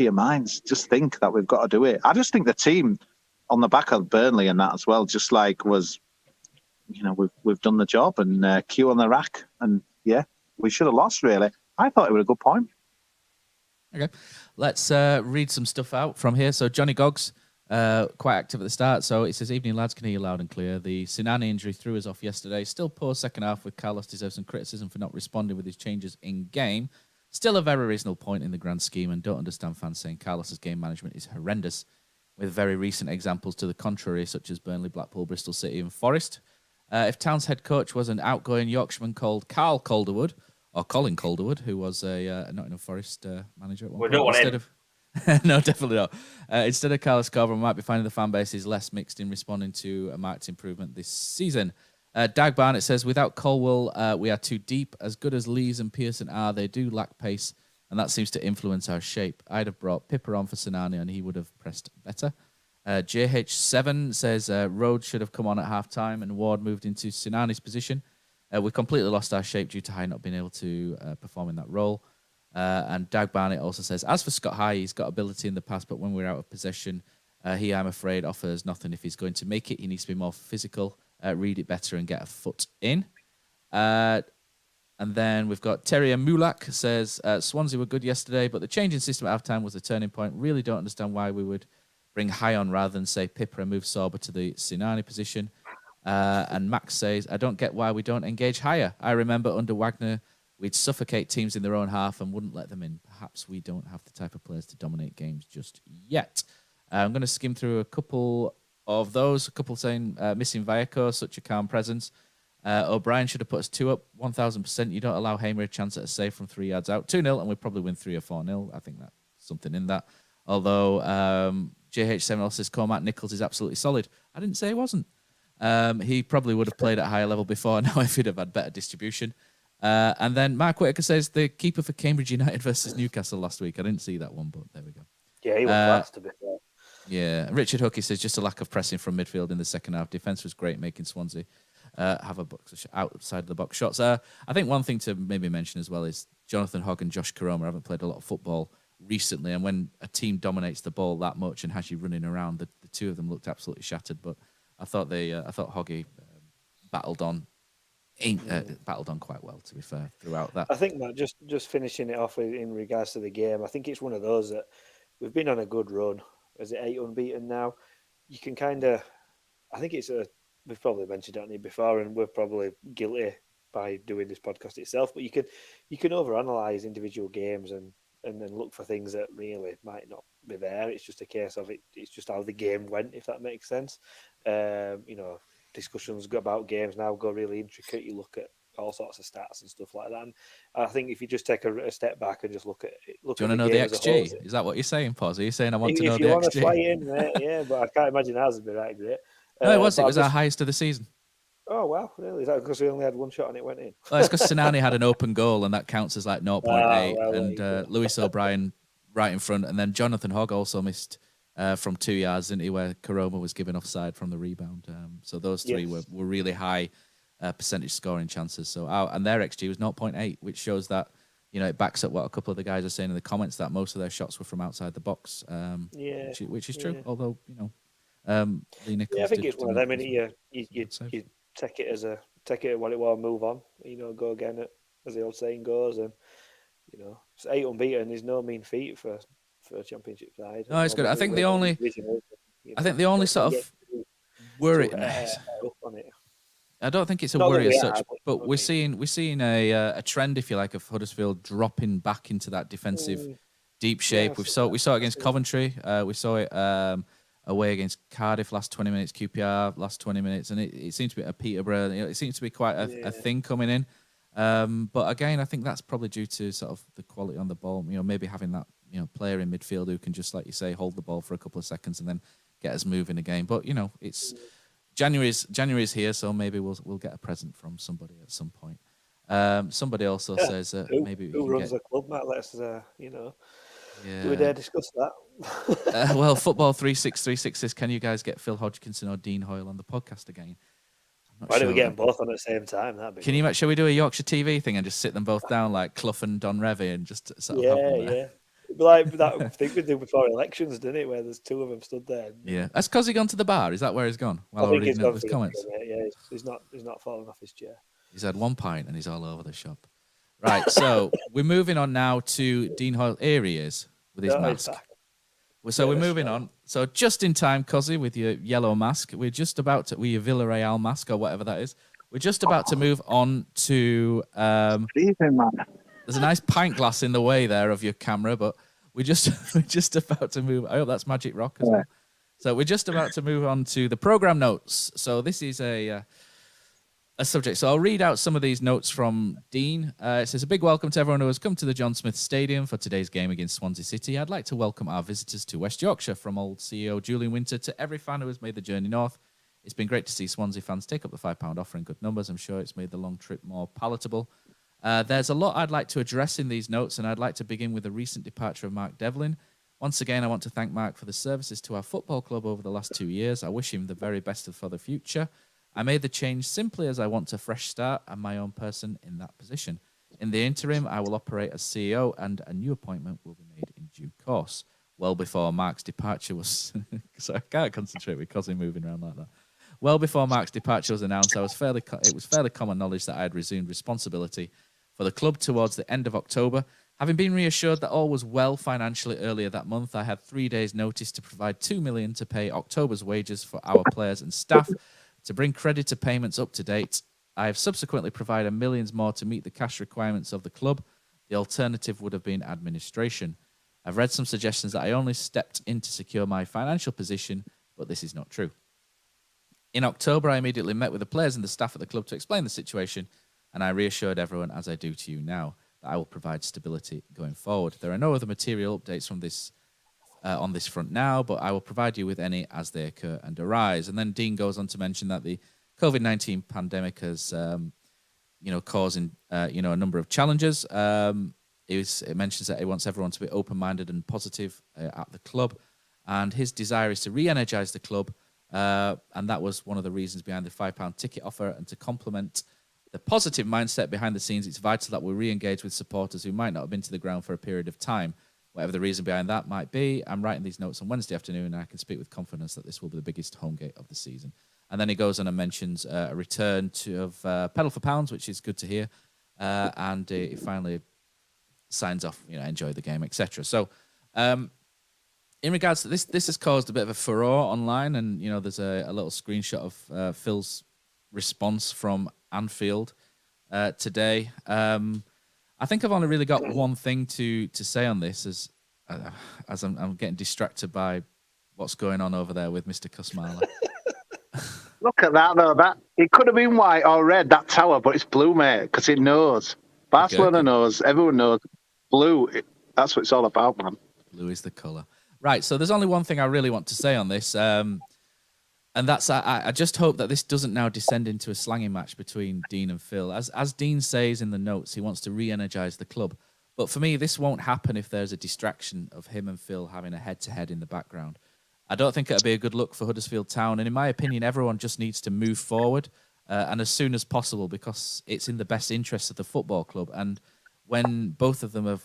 your minds. Just think that we've got to do it. I just think the team on the back of Burnley and that as well, just like was, we've done the job and Q on the rack, and yeah, we should have lost. Really, I thought it was a good point. Okay, let's read some stuff out from here. So Johnny Goggs, quite active at the start. So it says, "Evening lads, can hear you loud and clear. The Sinani injury threw us off yesterday. Still poor second half with Carlos deserves some criticism for not responding with his changes in game. Still a very reasonable point in the grand scheme, and don't understand fans saying Carlos's game management is horrendous, with very recent examples to the contrary, such as Burnley, Blackpool, Bristol City and Forest. If Town's head coach was an outgoing Yorkshireman called Carl Calderwood, or Colin Calderwood, who was a Nottingham Forest manager at one point. No, definitely not. Instead of Carlos Carver, we might be finding the fan base is less mixed in responding to a marked improvement this season. Dag Barnett says, without Colwell, we are too deep. As good as Lees and Pearson are, they do lack pace, and that seems to influence our shape. I'd have brought Pippa on for Sinani, and he would have pressed better. JH7 says, Rhodes should have come on at half-time, and Ward moved into Sinani's position. We completely lost our shape due to High not being able to perform in that role. And Dag Barnett also says, as for Scott High, he's got ability in the past, but when we're out of possession, he, I'm afraid, offers nothing. If he's going to make it, he needs to be more physical, read it better, and get a foot in. And then we've got Terry Mulak says, Swansea were good yesterday, but the change in system at half-time was the turning point. Really don't understand why we would bring High on rather than, say, Pippa and move Sorba to the Sinani position. And Max says, I don't get why we don't engage higher. I remember under Wagner, we'd suffocate teams in their own half and wouldn't let them in. Perhaps we don't have the type of players to dominate games just yet. I'm going to skim through a couple of those. A couple saying missing Vallejo, such a calm presence. O'Brien should have put us 2 up, 1,000%. You don't allow Hamer a chance at a save from 3 yards out. 2-0, and we'd probably win 3 or 4-0. I think that's something in that. Although JH7 also says Cormac Nicholls is absolutely solid. I didn't say he wasn't. He probably would have played at a higher level before now if he'd have had better distribution. And then Mark Whitaker says the keeper for Cambridge United versus Newcastle last week. I didn't see that one, but there we go. Yeah, he was last a bit there. Yeah, Richard Hookie says just a lack of pressing from midfield in the second half. Defence was great, making Swansea have a box outside of the box shots. I think one thing to maybe mention as well is Jonathan Hogg and Josh Koroma haven't played a lot of football recently, and when a team dominates the ball that much and has you running around, the two of them looked absolutely shattered. But I thought Hoggy battled on quite well, to be fair, throughout that. I think that just finishing it off in regards to the game, I think it's one of those that we've been on a good run. Is it 8 unbeaten now? You can kind of, I think we've probably mentioned it before, and we're probably guilty by doing this podcast itself. But you can overanalyze individual games and then look for things that really might not be there. It's just a case of it's just how the game went, if that makes sense. Discussions about games now go really intricate. You look at all sorts of stats and stuff like that. And I think if you just take a step back and just look at it, do you want to know the XG? Is that what you're saying, Poz? Are you saying I want to know the XG? If you want to play in, mate, yeah, but I can't imagine ours would be that great. No, it was our highest of the season. Oh, wow, really? Is that because we only had one shot and it went in? Well, it's because Sinani had an open goal, and that counts as like 0.8, and Lewis O'Brien right in front, and then Jonathan Hogg also missed from 2 yards, didn't he, where Koroma was given offside from the rebound. So those three were really high percentage scoring chances. So and their XG was 0.8, which shows that, it backs up what a couple of the guys are saying in the comments, that most of their shots were from outside the box, which is true. Although, Lee Nicholls. Yeah, I think it's one of them. You take it what it was, move on. Go again, as the old saying goes, and it's 8 unbeaten is no mean feat for a championship side. No, it's good. I think the only sort of worry. I don't think it's a worry as such, but we're seeing a trend, if you like, of Huddersfield dropping back into that defensive deep shape. We saw it against Coventry. We saw it away against Cardiff last 20 minutes, QPR last 20 minutes, and it seems to be a Peterborough. It seems to be quite a thing coming in. But again, I think that's probably due to sort of the quality on the ball. Maybe having that player in midfield who can just, like you say, hold the ball for a couple of seconds and then get us moving again. But it's January's here, so maybe we'll get a present from somebody at some point. Somebody also says maybe who runs the club, Matt? Let's do we dare discuss that? Well, Football 3636 says, can you guys get Phil Hodgkinson or Dean Hoyle on the podcast again? Why don't we get them both on at the same time? That'd be Can you? Shall we do a Yorkshire TV thing and just sit them both down like Clough and Don Revy and just sort of have them there? Yeah. Like that thing we did before elections, didn't it? Where there's two of them stood there. Yeah. Has Kosi gone to the bar? Is that where he's gone? I think he's gone his comments. Yeah, he's not falling off his chair. He's had 1 pint and he's all over the shop. Right, so we're moving on now to Dean Hoyle. Here he is with his mask. So we're moving on. So just in time, Kosi, with your yellow mask. We're just about to, with your Villarreal mask or whatever that is. We're just about to move on to. There's a nice pint glass in the way there of your camera, but we're just about to move. I hope that's Magic Rock as well. So we're just about to move on to the program notes. So this is a subject. So I'll read out some of these notes from Dean. It says, a big welcome to everyone who has come to the John Smith Stadium for today's game against Swansea City. I'd like to welcome our visitors to West Yorkshire, from old CEO Julian Winter to every fan who has made the journey north. It's been great to see Swansea fans take up the £5 offer in good numbers. I'm sure it's made the long trip more palatable. There's a lot I'd like to address in these notes, and I'd like to begin with the recent departure of Mark Devlin. Once again, I want to thank Mark for the services to our football club over the last 2 years. I wish him the very best for the future. I made the change simply as I want a fresh start and my own person in that position. In the interim, I will operate as CEO, and a new appointment will be made in due course. Well before Mark's departure was... so I can't concentrate with Kosi moving around like that. Well before Mark's departure was announced, it was fairly common knowledge that I had resumed responsibility for the club towards the end of October. Having been reassured that all was well financially earlier that month, I had 3 days' notice to provide $2 million to pay October's wages for our players and staff. To bring creditor payments up to date, I have subsequently provided millions more to meet the cash requirements of the club. The alternative would have been administration. I've read some suggestions that I only stepped in to secure my financial position, but this is not true. In October, I immediately met with the players and the staff at the club to explain the situation, and I reassured everyone, as I do to you now, that I will provide stability going forward. There are no other material updates from this on this front now, but I will provide you with any as they occur and arise. And then Dean goes on to mention that the COVID-19 pandemic has, causing, a number of challenges. It mentions that he wants everyone to be open-minded and positive at the club, and his desire is to re-energise the club, and that was one of the reasons behind the £5 ticket offer. And to complement the positive mindset behind the scenes, it's vital that we re-engage with supporters who might not have been to the ground for a period of time. Whatever the reason behind that might be, I'm writing these notes on Wednesday afternoon, and I can speak with confidence that this will be the biggest home game of the season. And then he goes on and mentions a return of Pedal for Pounds, which is good to hear. And he finally signs off, enjoy the game, etc. So in regards to this has caused a bit of a furore online, and, there's a little screenshot of Phil's response from Anfield today. I think I've only really got one thing to say on this, as I'm getting distracted by what's going on over there with Mr. Kusmala. Look at that, though. That it could have been white or red, that tower, but it's blue, mate, because it knows. Barcelona knows. Everyone knows. Blue, that's what it's all about, man. Blue is the colour. Right, so there's only one thing I really want to say on this, and that's I just hope that this doesn't now descend into a slanging match between Dean and Phil. As Dean says in the notes, he wants to re-energise the club. But for me, this won't happen if there's a distraction of him and Phil having a head-to-head in the background. I don't think it'll be a good look for Huddersfield Town. And in my opinion, everyone just needs to move forward and as soon as possible, because it's in the best interest of the football club. And when both of them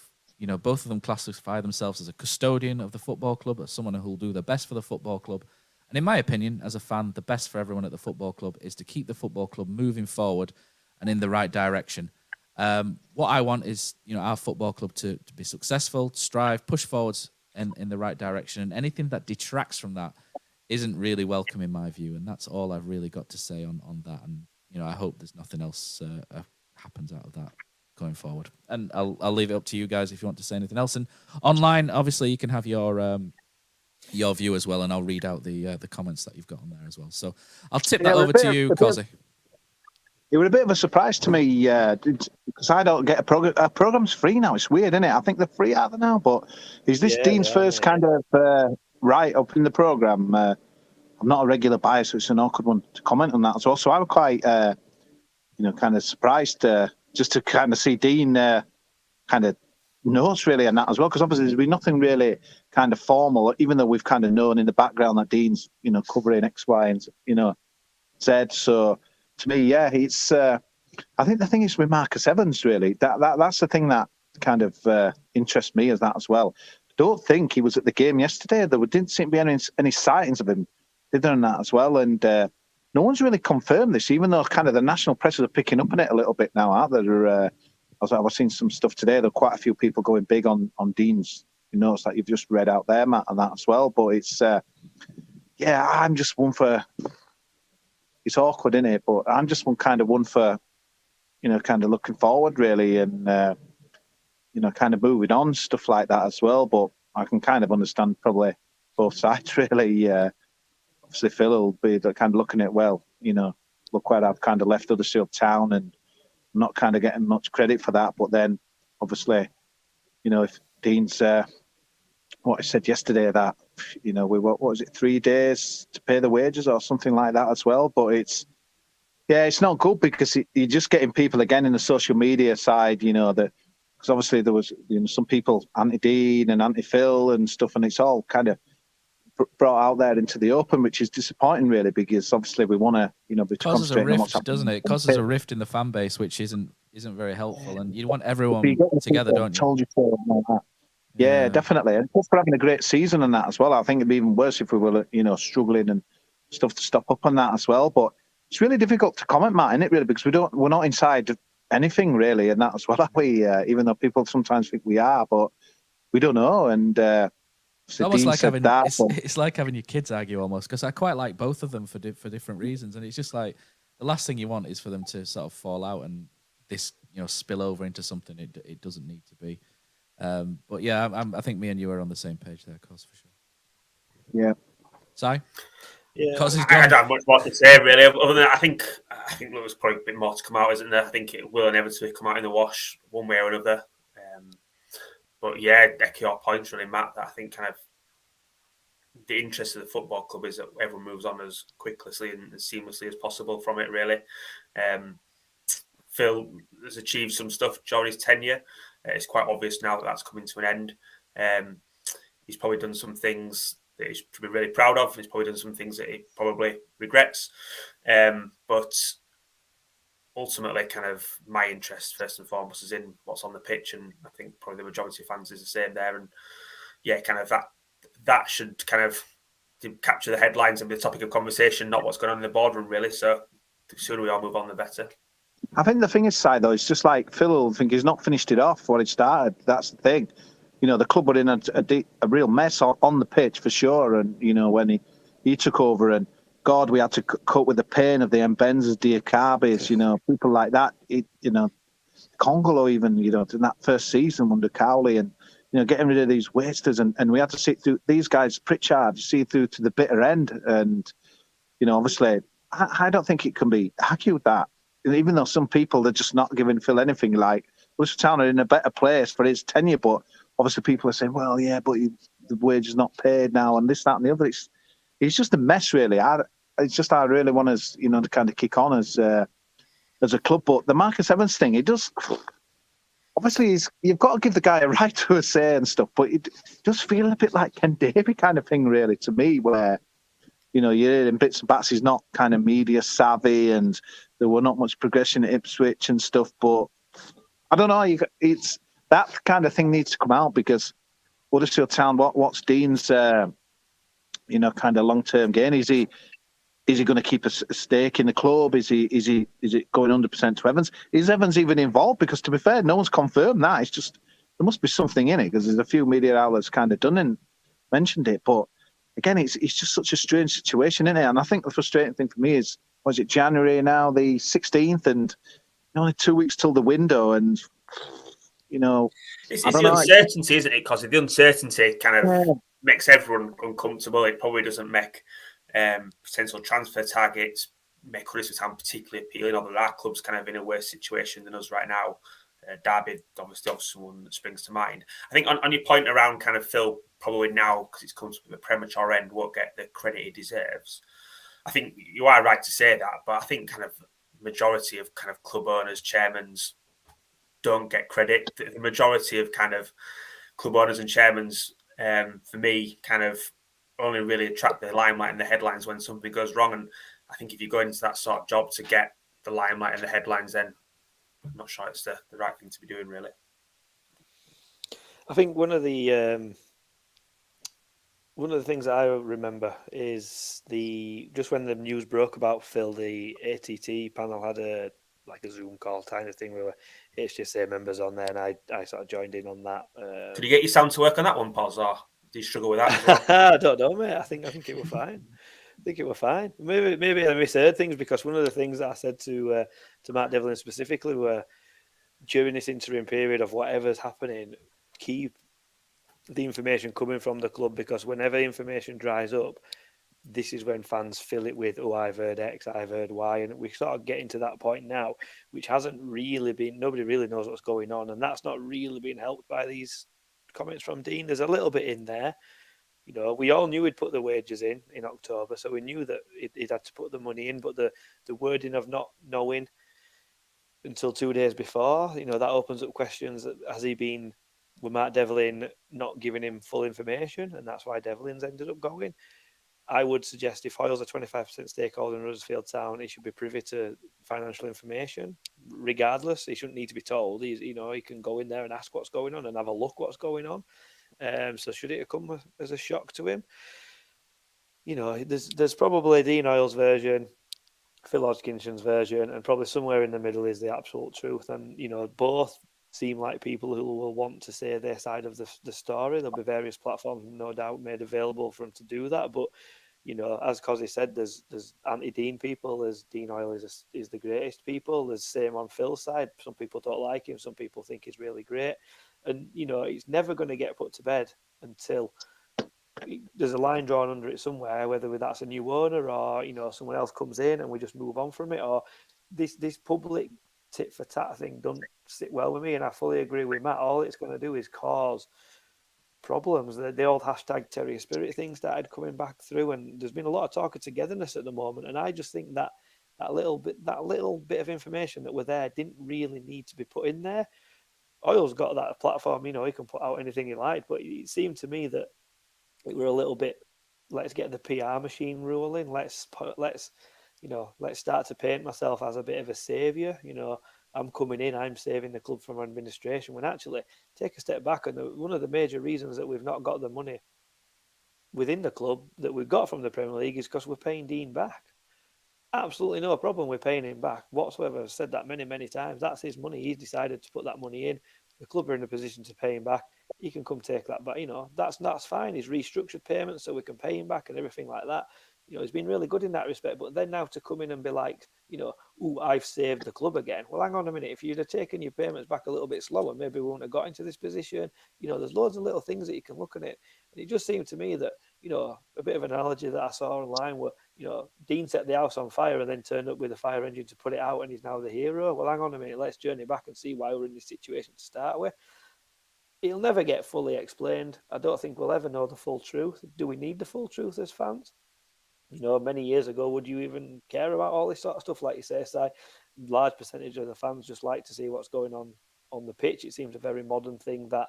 classify themselves as a custodian of the football club, as someone who will do their best for the football club, and in my opinion, as a fan, the best for everyone at the football club is to keep the football club moving forward and in the right direction. What I want is, our football club to be successful, to strive, push forwards in the right direction. And anything that detracts from that isn't really welcome in my view. And that's all I've really got to say on that. And, I hope there's nothing else happens out of that going forward. And I'll leave it up to you guys if you want to say anything else. And online, obviously, you can have your view as well, and I'll read out the comments that you've got on there as well. So I'll tip that over to you, Kosi. It was a bit of a surprise to me because I don't get a program. Our program's free now. It's weird, isn't it? I think they're free out there now. But is this Dean's first kind of write-up in the program? I'm not a regular buyer, so it's an awkward one to comment on that as well. So I was quite, kind of surprised just to kind of see Dean kind of notes really on that as well, because obviously there's been nothing really kind of formal, even though we've kind of known in the background that Dean's covering X, Y, and Z. So to me, yeah, it's. I think the thing is with Marcus Evans, really, that's the thing that kind of interests me as that as well. I don't think he was at the game yesterday. There didn't seem to be any sightings of him, did there, in that as well? And no one's really confirmed this, even though kind of the national press are picking up on it a little bit now, aren't there? I was seeing some stuff today. There are quite a few people going big on Dean's notes that you've just read out there, Matt, and that as well. But it's, I'm just one for. It's awkward, isn't it? But I'm just one for, kind of looking forward, really, and kind of moving on, stuff like that as well. But I can kind of understand probably both sides, really. Obviously, Phil will be kind of looking at, look where I've kind of left Huddersfield Town and not kind of getting much credit for that. But then, obviously, if Dean's what I said yesterday, that we what was it, 3 days to pay the wages or something like that as well. But it's not good because you're just getting people again in the social media side, that because obviously there was some people anti-Dean and anti-Phil and stuff, and it's all kind of brought out there into the open, which is disappointing, really, because obviously we want to, be causes a rift, doesn't it? It causes a rift in the fan base, which isn't very helpful, and you want everyone together, don't you? Told you so, like that. Yeah, definitely. And just for having a great season and that as well. I think it'd be even worse if we were, struggling and stuff to stop up on that as well. But it's really difficult to comment, Matt, isn't it, really, because we're not inside anything really, and that as well, are we? Even though people sometimes think we are, but we don't know. And it's almost like having it's like having your kids argue almost, because I quite like both of them for different reasons, and it's just like the last thing you want is for them to sort of fall out and this spill over into something it doesn't need to be. But yeah, I think me and you are on the same page there, Cos, for sure. Yeah. Si? Yeah. I don't have much more to say, really. Other than that, I think there's probably a bit more to come out, isn't there? I think it will inevitably come out in the wash one way or another. But yeah, echo your points, really, Matt, that I think kind of the interest of the football club is that everyone moves on as quickly and as seamlessly as possible from it, really. Phil has achieved some stuff during his tenure. It's quite obvious now that that's coming to an end. He's probably done some things that he's to be really proud of. He's probably done some things that he probably regrets. But ultimately, kind of my interest, first and foremost, is in what's on the pitch. And I think probably the majority of fans is the same there. And yeah, kind of that should kind of capture the headlines and be the topic of conversation, not what's going on in the boardroom, really. So the sooner we all move on, the better. I think the thing is, Si, though, it's just like Phil will think he's not finished it off what he started. That's the thing. The club were in a real mess on the pitch for sure. And, when he took over and, God, we had to cope with the pain of the Mbenzas, Diakabis, people like that. Congolo even, in that first season under Cowley and, getting rid of these wasters. And we had to see through these guys, Pritchard, see through to the bitter end. And, obviously, I don't think it can be argued that. Even though some people are just not giving Phil anything, like Huddersfield Town are in a better place for his tenure, but obviously people are saying, well, yeah, but the wage is not paid now and this, that and the other. It's just a mess, really. I really want us, to kind of kick on as a club. But the Marcus Evans thing, it does, obviously you've got to give the guy a right to a say and stuff, but it does feel a bit like Ken Davey kind of thing, really, to me, where, you're in bits and bats, he's not kind of media savvy and there were not much progression at Ipswich and stuff, but I don't know. It's that kind of thing needs to come out because Huddersfield Town. What's Dean's, kind of long-term gain? Is he going to keep a stake in the club? Is it going 100% to Evans? Is Evans even involved? Because to be fair, no one's confirmed that. It's just there must be something in it because there's a few media outlets kind of done and mentioned it, but again, it's just such a strange situation, isn't it? And I think the frustrating thing for me is, was it January now, the 16th, and only 2 weeks till the window, and it's the uncertainty, isn't it? Because the uncertainty kind of makes everyone uncomfortable. It probably doesn't make potential transfer targets make Huddersfield Town particularly appealing. Although our club's kind of in a worse situation than us right now. Derby, obviously one that springs to mind. I think on your point around kind of Phil, probably now because it's come to the premature end, won't get the credit he deserves. I think you are right to say that, but I think kind of majority of kind of club owners, chairmans don't get credit. The majority of kind of club owners and chairmans, for me, kind of only really attract the limelight and the headlines when something goes wrong. And I think if you go into that sort of job to get the limelight and the headlines, then I'm not sure it's the right thing to be doing, really. I think one of the things I remember is just when the news broke about Phil, the ATT panel had a Zoom call kind of thing where HJSA members on there, and I sort of joined in on that. Did you get your sound to work on that one, Poz, or do you struggle with that as well? I don't know, mate. I think it was fine. I think it was fine. Maybe I misheard things, because one of the things that I said to Matt Devlin specifically were, during this interim period of whatever's happening, keep the information coming from the club, because whenever information dries up, this is when fans fill it with, oh, I've heard X, I've heard Y, and we sort of getting to that point now, which hasn't really been, nobody really knows what's going on, and that's not really been helped by these comments from Dean. There's a little bit in there. You know, we all knew he'd put the wages in October, so we knew that he'd had to put the money in, but the wording of not knowing until 2 days before, you know, that opens up questions. Has he been with Matt Devlin not giving him full information, and that's why Devlin's ended up going? I would suggest if Hoyle's a 25% stakeholder in Huddersfield Town, he should be privy to financial information. Regardless, he shouldn't need to be told. He can go in there and ask what's going on and have a look what's going on. So should it come as a shock to him? You know, there's probably Dean Hoyle's version, Phil Hodgkinson's version, and probably somewhere in the middle is the absolute truth. And, you know, both seem like people who will want to say their side of the story. There'll be various platforms, no doubt, made available for them to do that. But, you know, as Kosi said, there's anti-Dean people. There's Dean Hoyle is the greatest people. There's same on Phil's side. Some people don't like him. Some people think he's really great. And, you know, he's never going to get put to bed until there's a line drawn under it somewhere, whether that's a new owner or, you know, someone else comes in and we just move on from it, or this public tit for tat thing don't sit well with me. And I fully agree with Matt. All it's going to do is cause problems. The old hashtag Terrier Spirit thing started coming back through, and there's been a lot of talk of togetherness at the moment. And I just think that little bit of information that were there didn't really need to be put in there. Hoyle's got that platform, you know, he can put out anything he liked, but it seemed to me that it were a little bit, let's get the PR machine rolling. Let's start to paint myself as a bit of a saviour. You know, I'm coming in, I'm saving the club from administration. When actually, take a step back, and one of the major reasons that we've not got the money within the club that we've got from the Premier League is because we're paying Dean back. Absolutely no problem with paying him back whatsoever. I've said that many, many times. That's his money. He's decided to put that money in. The club are in a position to pay him back. He can come take that back. You know, that's fine. He's restructured payments so we can pay him back and everything like that. You know, he's been really good in that respect. But then now to come in and be like, you know, oh, I've saved the club again. Well, hang on a minute. If you'd have taken your payments back a little bit slower, maybe we wouldn't have got into this position. You know, there's loads of little things that you can look at it. And it just seemed to me that, you know, a bit of an analogy that I saw online where, you know, Dean set the house on fire and then turned up with a fire engine to put it out, and he's now the hero. Well, hang on a minute. Let's journey back and see why we're in this situation to start with. It'll never get fully explained. I don't think we'll ever know the full truth. Do we need the full truth as fans? You know, many years ago, would you even care about all this sort of stuff? Like you say, Si, large percentage of the fans just like to see what's going on the pitch. It seems a very modern thing that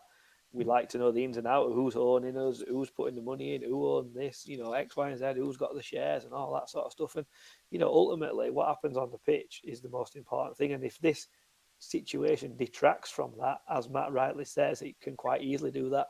we like to know the ins and outs of who's owning us, who's putting the money in, who owns this, you know, X, Y, and Z, who's got the shares and all that sort of stuff. And, you know, ultimately what happens on the pitch is the most important thing. And if this situation detracts from that, as Matt rightly says, it can quite easily do that.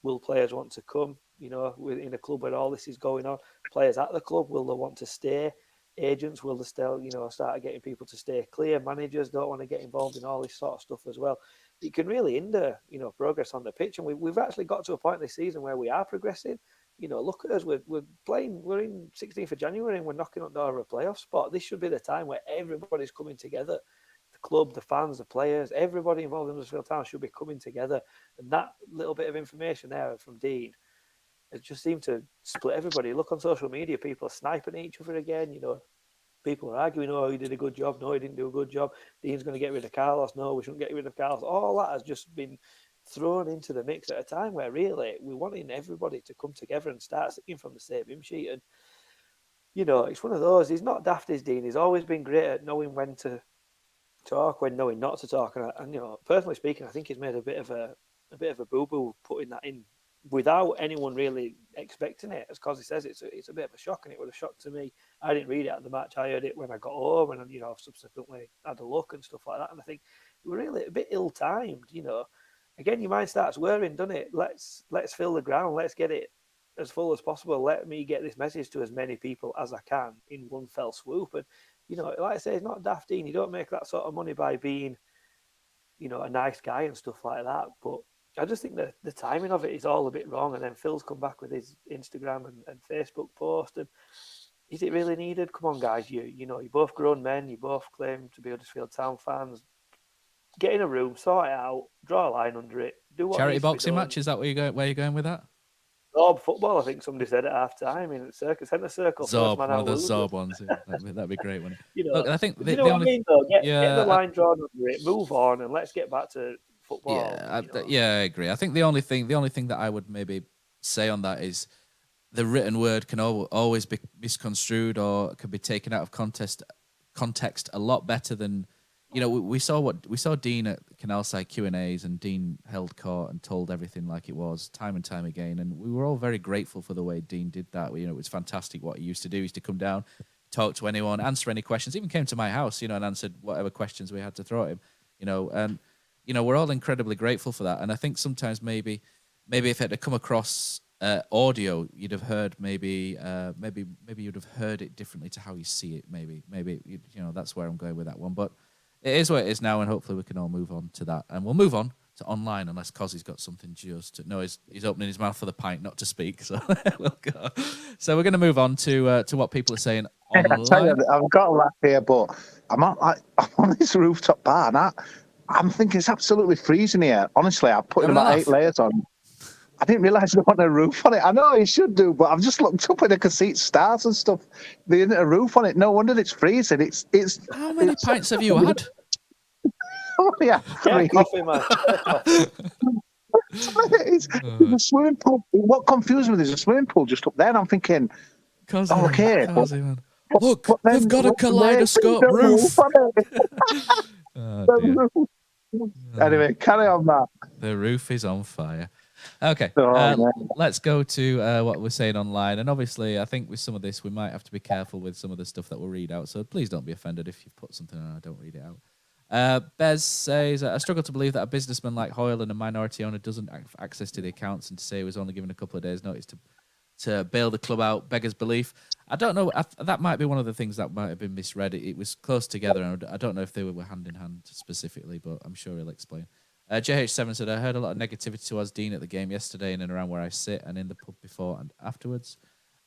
Will players want to come, you know, in a club where all this is going on? Players at the club, will they want to stay? Agents, will they still, you know, start getting people to stay clear? Managers don't want to get involved in all this sort of stuff as well. It can really hinder, you know, progress on the pitch. And we've actually got to a point this season where we are progressing. You know, look at us. We're playing. We're in 16th of January and we're knocking on the door of a playoff spot. This should be the time where everybody's coming together. The club, the fans, the players, everybody involved in Huddersfield Town should be coming together. And that little bit of information there from Dean, it just seemed to split everybody. Look on social media, people are sniping at each other again. You know, people are arguing, oh, he did a good job. No, he didn't do a good job. Dean's going to get rid of Carlos. No, we shouldn't get rid of Carlos. All that has just been thrown into the mix at a time where really we're wanting everybody to come together and start singing from the same hymn sheet. And, you know, it's one of those. He's not daft as Dean. He's always been great at knowing when to talk, when knowing not to talk. And you know, personally speaking, I think he's made a bit of a boo-boo putting that in without anyone really expecting it. As Kosi says, it's a bit of a shock, and it would have shocked to me I didn't read it at the match. I heard it when I got home, and I've subsequently had a look and stuff like that. And I think we're really a bit ill-timed. Again, your mind starts whirring, doesn't it? Let's fill the ground. Let's get it as full as possible. Let me get this message to as many people as I can in one fell swoop. And like I say, it's not daft, Dean. You don't make that sort of money by being, a nice guy and stuff like that. But I just think that the timing of it is all a bit wrong. And then Phil's come back with his Instagram and Facebook post. And is it really needed? Come on, guys. You're both grown men. You both claim to be Huddersfield Town fans. Get in a room, sort it out, draw a line under it, do what charity needs to be boxing done. match. Is that where you're going with that? Zorb football, I think somebody said at half time in the centre circle. Zorb, one of those Zorb ones. Yeah, that'd be great one. Look, I think you know what I mean, though? Get the line drawn under it, move on, and let's get back to football. Yeah, I agree. I think the only thing that I would maybe say on that is the written word can always be misconstrued or can be taken out of context a lot better than. We saw Dean at Canalside Q&As, and Dean held court and told everything like it was time and time again. And we were all very grateful for the way Dean did that. It was fantastic what he used to do. He used to come down, talk to anyone, answer any questions, even came to my house, and answered whatever questions we had to throw at him, and, we're all incredibly grateful for that. And I think sometimes maybe if it had come across audio, you'd have heard maybe you'd have heard it differently to how you see it. Maybe that's where I'm going with that one. But it is what it is now, and hopefully we can all move on to that. And we'll move on to online, unless Kosi's got something just to... No, he's opening his mouth for the pint, not to speak, so we'll go. So we're going to move on to what people are saying online. I tell you, I've got a laugh here, but I'm on this rooftop bar, and I'm thinking it's absolutely freezing here. Honestly, I put about 8 layers on. I didn't realise there wasn't a roof on it. I know it should do, but I've just looked up and I can see stars and stuff. There isn't a roof on it. No wonder it's freezing. It's. How many pints have you had? Yeah, coffee, man. It's a swimming pool. What confused me, there's a swimming pool just up there, and I'm thinking, okay. Man. Look, they've got a kaleidoscope roof. Anyway, carry on, Matt. The roof is on fire. Okay, let's go to what we're saying online. And obviously, I think with some of this, we might have to be careful with some of the stuff that we'll read out. So please don't be offended if you've put something and I don't read it out. Bez says, I struggle to believe that a businessman like Hoyle and a minority owner doesn't have access to the accounts, and to say he was only given a couple of days' notice to bail the club out beggars belief. I don't know. That might be one of the things that might have been misread. It was close together, and I don't know if they were hand in hand specifically, but I'm sure he'll explain. JH7 said, I heard a lot of negativity towards Dean at the game yesterday in and around where I sit and in the pub before and afterwards.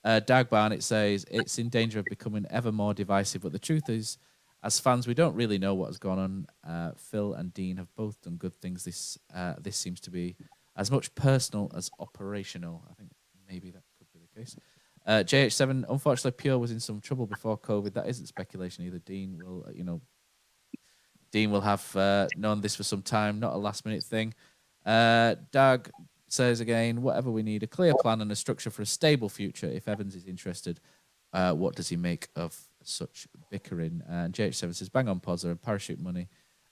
Dag Barnett says, it's in danger of becoming ever more divisive, but the truth is, as fans, we don't really know what has gone on. Phil and Dean have both done good things. This seems to be as much personal as operational. I think maybe that could be the case. JH7, unfortunately, Pure was in some trouble before COVID. That isn't speculation either. Dean will have known this for some time, not a last-minute thing. Dag says again, whatever we need, a clear plan and a structure for a stable future. If Evans is interested, what does he make of such bickering? And JH7 says, bang on, Poz, and parachute money.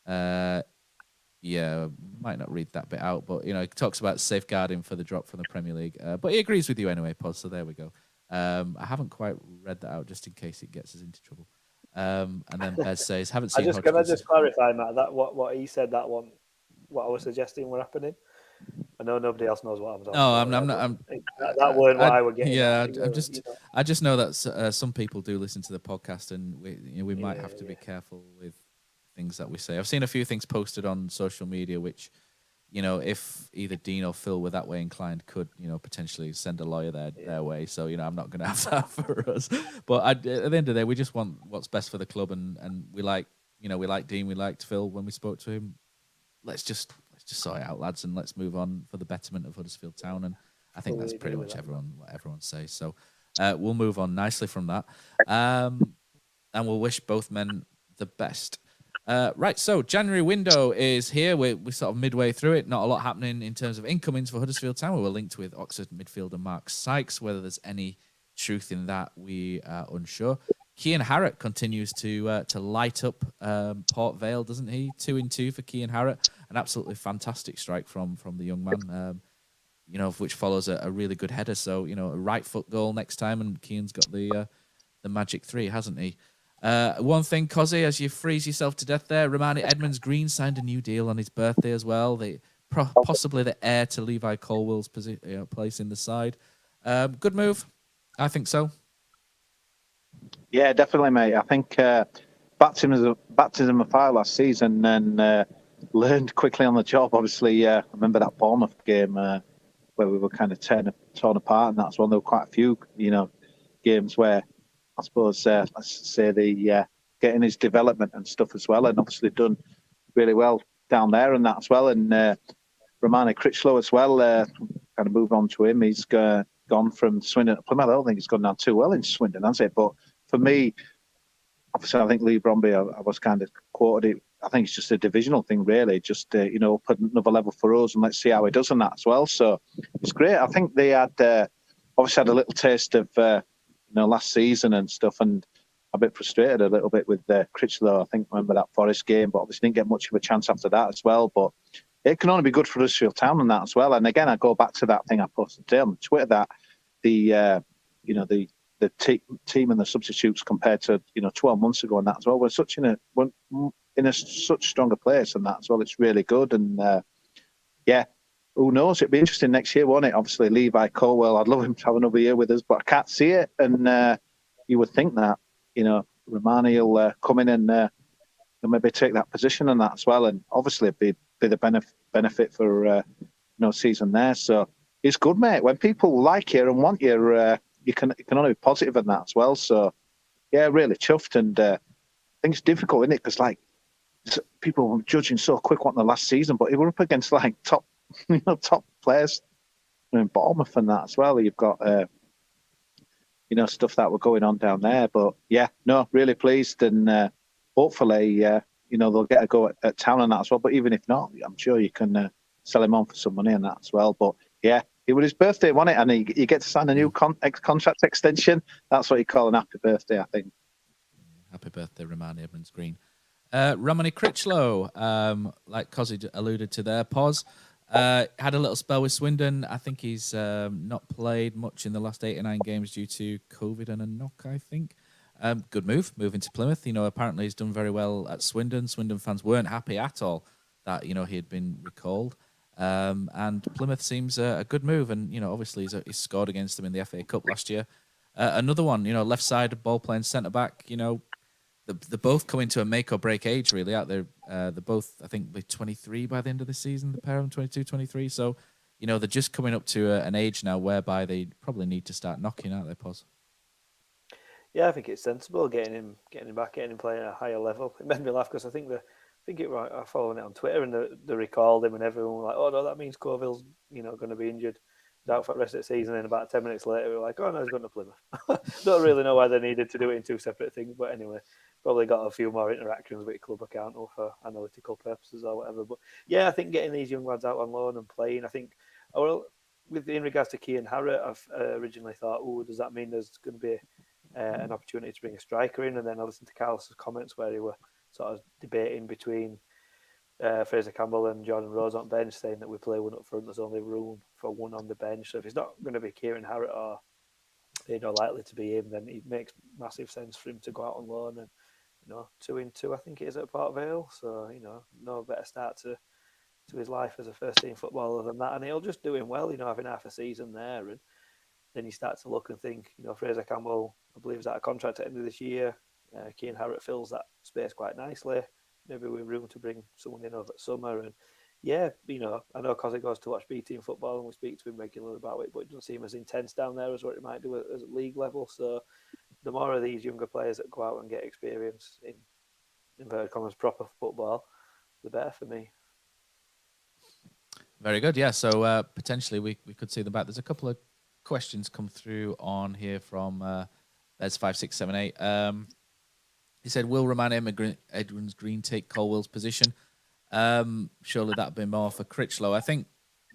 Yeah, might not read that bit out, but, he talks about safeguarding for the drop from the Premier League. But he agrees with you anyway, Poz, so there we go. I haven't quite read that out just in case it gets us into trouble. And then Bez says, haven't seen... Can I just clarify, Matt, that what he said, that one, what I was suggesting were happening? I know nobody else knows what I'm talking about. No, I'm not. That weren't what I would get. Yeah, I just know that some people do listen to the podcast, and we might have to be careful with things that we say. I've seen a few things posted on social media, which, if either Dean or Phil were that way inclined, could, potentially send a lawyer their way. So, I'm not going to have that for us. But at the end of the day, we just want what's best for the club, and we like Dean, we liked Phil when we spoke to him. Let's just sort it out, lads, and let's move on for the betterment of Huddersfield Town. And I think that's pretty much what everyone says. So we'll move on nicely from that, and we'll wish both men the best. Right, so January window is here. We're sort of midway through it. Not a lot happening in terms of incomings for Huddersfield Town. We were linked with Oxford midfielder Mark Sykes. Whether there's any truth in that, we are unsure. Kean Harratt continues to light up Port Vale, doesn't he? 2-2 for Kean Harratt. An absolutely fantastic strike from the young man, which follows a really good header. So, a right foot goal next time, and Kean's got the the magic 3, hasn't he? One thing, Kosi, as you freeze yourself to death there, Romani Edmonds-Green signed a new deal on his birthday as well. Possibly the heir to Levi Colwell's place in the side. Good move. I think so. Yeah, definitely, mate. I think baptism of fire last season and learned quickly on the job. Obviously, I remember that Bournemouth game where we were kind of torn apart, and that's one. There were quite a few, games where I suppose let's say the getting his development and stuff as well, and obviously done really well down there and that as well. And Romani Critchlow as well. Kind of move on to him. He's gone from Swindon to Plymouth. I don't think he's gone down too well in Swindon, has it? But for me, obviously, I think Lee Bromby, I was kind of quoted it. I think it's just a divisional thing, really. Just, put another level for us and let's see how he does on that as well. So it's great. I think they had obviously had a little taste of, last season and stuff, and a bit frustrated a little bit with Critchlow. I think, remember that Forest game, but obviously didn't get much of a chance after that as well. But it can only be good for Huddersfield Town and that as well. And again, I go back to that thing I posted today on Twitter that the team and the substitutes compared to 12 months ago and that as well, we're in a such stronger place and that as well. It's really good. And who knows? It'd be interesting next year, won't it? Obviously, Levi Colwell, I'd love him to have another year with us, but I can't see it. And you would think that Romani will come in and maybe take that position and that as well, and obviously be the benefit for season there. So it's good, mate. When people like you and want you, you can only be positive in that as well. So yeah, really chuffed. And I think it's difficult, isn't it? Because people were judging so quick on the last season, but he were up against top players in Bournemouth and that as well. You've got stuff that were going on down there. But yeah, no, really pleased, and hopefully they'll get a go at Town and that as well. But even if not, I'm sure you can sell him on for some money and that as well. But yeah, it was his birthday, wasn't it? And he gets to sign a new contract extension. That's what you call an happy birthday, I think. Happy birthday, Romani Edmonds-Green. Romani Critchlow, like Kosi alluded to there, Poz, had a little spell with Swindon. I think he's not played much in the last 8 or 9 games due to COVID and a knock, I think. Good move, moving to Plymouth. Apparently he's done very well at Swindon. Swindon fans weren't happy at all that, he had been recalled. And Plymouth seems a good move. And, obviously he's scored against them in the FA Cup last year. Another one, left side ball playing centre back, they're both coming to a make or break age, really, out there. They're both, I think, be 23 by the end of the season, the pair of them, 22, 23. So, they're just coming up to an age now whereby they probably need to start knocking, aren't they, Poz? Yeah, I think it's sensible getting him back, getting him playing at a higher level. It made me laugh because I think I following it on Twitter and they recalled him and everyone was like, oh no, that means Colville's going to be injured, out for the rest of the season. And about 10 minutes later, we were like, oh no, he's going to Plymouth. Don't really know why they needed to do it in 2 separate things, but anyway, probably got a few more interactions with club account or for analytical purposes or whatever. But yeah, I think getting these young lads out on loan and playing, I think, in regards to Kean Harratt, I've originally thought, does that mean there's going to be an opportunity to bring a striker in? And then I listened to Carlos's comments where he were sort of debating between Fraser Campbell and Jordan Rose on bench, saying that we play one up front, there's only room for one on the bench. So if it's not going to be Kieran Harratt or likely to be him, then it makes massive sense for him to go out on loan. And 2-2, I think it is at Port Vale. So no better start to his life as a first team footballer than that, and he'll just do him well. Having half a season there, and then you start to look and think, Fraser Campbell, I believe, is out of contract at the end of this year. Kean Harratt fills that space quite nicely. Maybe we've room to bring someone in over the summer. And yeah, I know Kosi goes to watch B team football and we speak to him regularly about it, but it doesn't seem as intense down there as what it might do at league level. So the more of these younger players that go out and get experience in inverted commas proper football, the better for me. Very good, yeah. So potentially we could see them back. There's a couple of questions come through on here from Bez 5678. He said, "Will Romani Edmonds-Green take Colwell's position?" Surely that'd be more for Critchlow. I think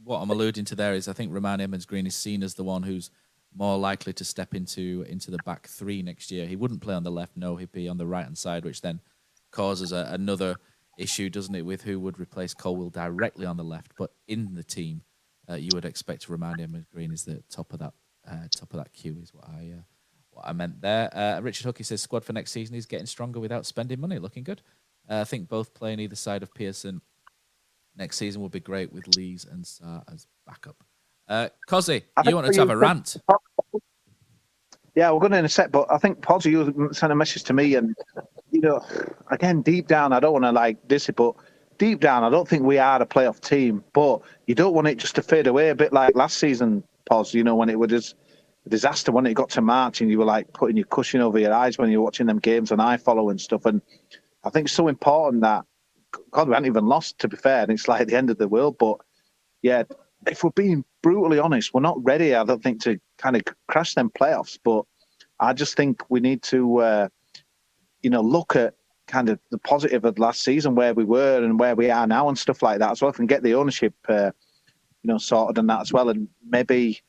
what I'm alluding to there is I think Romani Edmonds-Green is seen as the one who's more likely to step into the back 3 next year. He wouldn't play on the left, no, he'd be on the right hand side, which then causes another issue, doesn't it, with who would replace Colwell directly on the left. But in the team, you would expect Romani Edmonds-Green is the top of that queue, is what I meant there. Richard Hookey says squad for next season is getting stronger without spending money. Looking good. I think both playing either side of Pearson next season will be great with Lees and Sarr as backup. Kosi, you wanted to have a rant. Yeah, we're going to in a sec, but I think Poz, you sent a message to me, and again, deep down, I don't want to diss it, but deep down, I don't think we are a playoff team. But you don't want it just to fade away a bit like last season, Poz. When it was just a disaster when it got to March, and you were putting your cushion over your eyes when you were watching them games on iFollow and stuff. And I think it's so important that, God, we haven't even lost, to be fair, and it's like the end of the world. But yeah, if we're being brutally honest, we're not ready, I don't think, to kind of crash them playoffs. But I just think we need to, look at kind of the positive of last season, where we were and where we are now and stuff like that as well, and get the ownership, sorted and that as well. And maybe,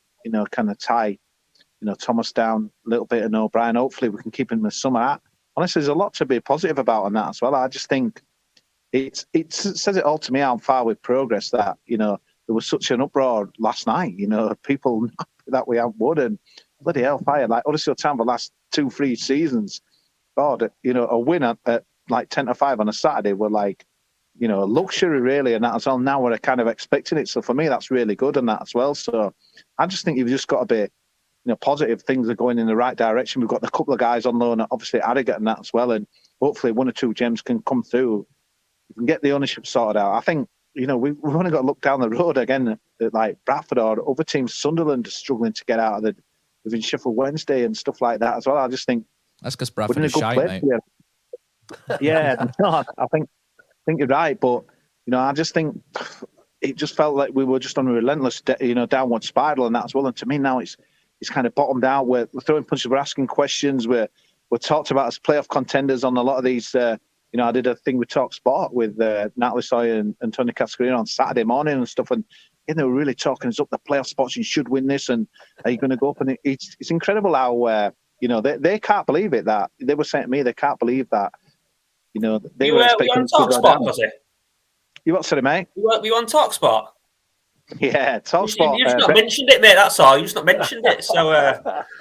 kind of tie, Thomas down a little bit and O'Brien. Hopefully we can keep him in the summer. Honestly, there's a lot to be positive about on that as well. I just think it says it all to me how far with progress that, there was such an uproar last night, people that we haven't won, and bloody hellfire. Huddersfield Town for the last 2-3 seasons, God, a win at 10-5 on a Saturday were a luxury really, and that as well. Now we're kind of expecting it. So for me, that's really good and that as well. So I just think you've just got to be, positive. Things are going in the right direction. We've got a couple of guys on loan, obviously Harratt and that as well, and hopefully 1 or 2 gems can come through. We can get the ownership sorted out. I think, we've only got to look down the road again at Bradford or other teams. Sunderland are struggling to get out of within Sheffield Wednesday and stuff like that as well. I just think that's because Bradford is shy, mate. Yeah, no, I think you're right, but I just think it just felt like we were just on a relentless, downward spiral and that as well. And to me now, it's kind of bottomed out. We're throwing punches, we're asking questions, we're talked about as playoff contenders on a lot of these. I did a thing with Talk Sport with Natalie Sawyer and Tony Cascarino on Saturday morning and stuff, and they were really talking us up the playoff spots. You should win this, and are you going to go up? And it's incredible how they can't believe it. That they were saying to me, they can't believe that. They were expecting to go down. You what, sorry, mate? Were you on Talk Sport? Yeah, Talk Sport. You just not mentioned it, mate. That's all. You just not mentioned it. So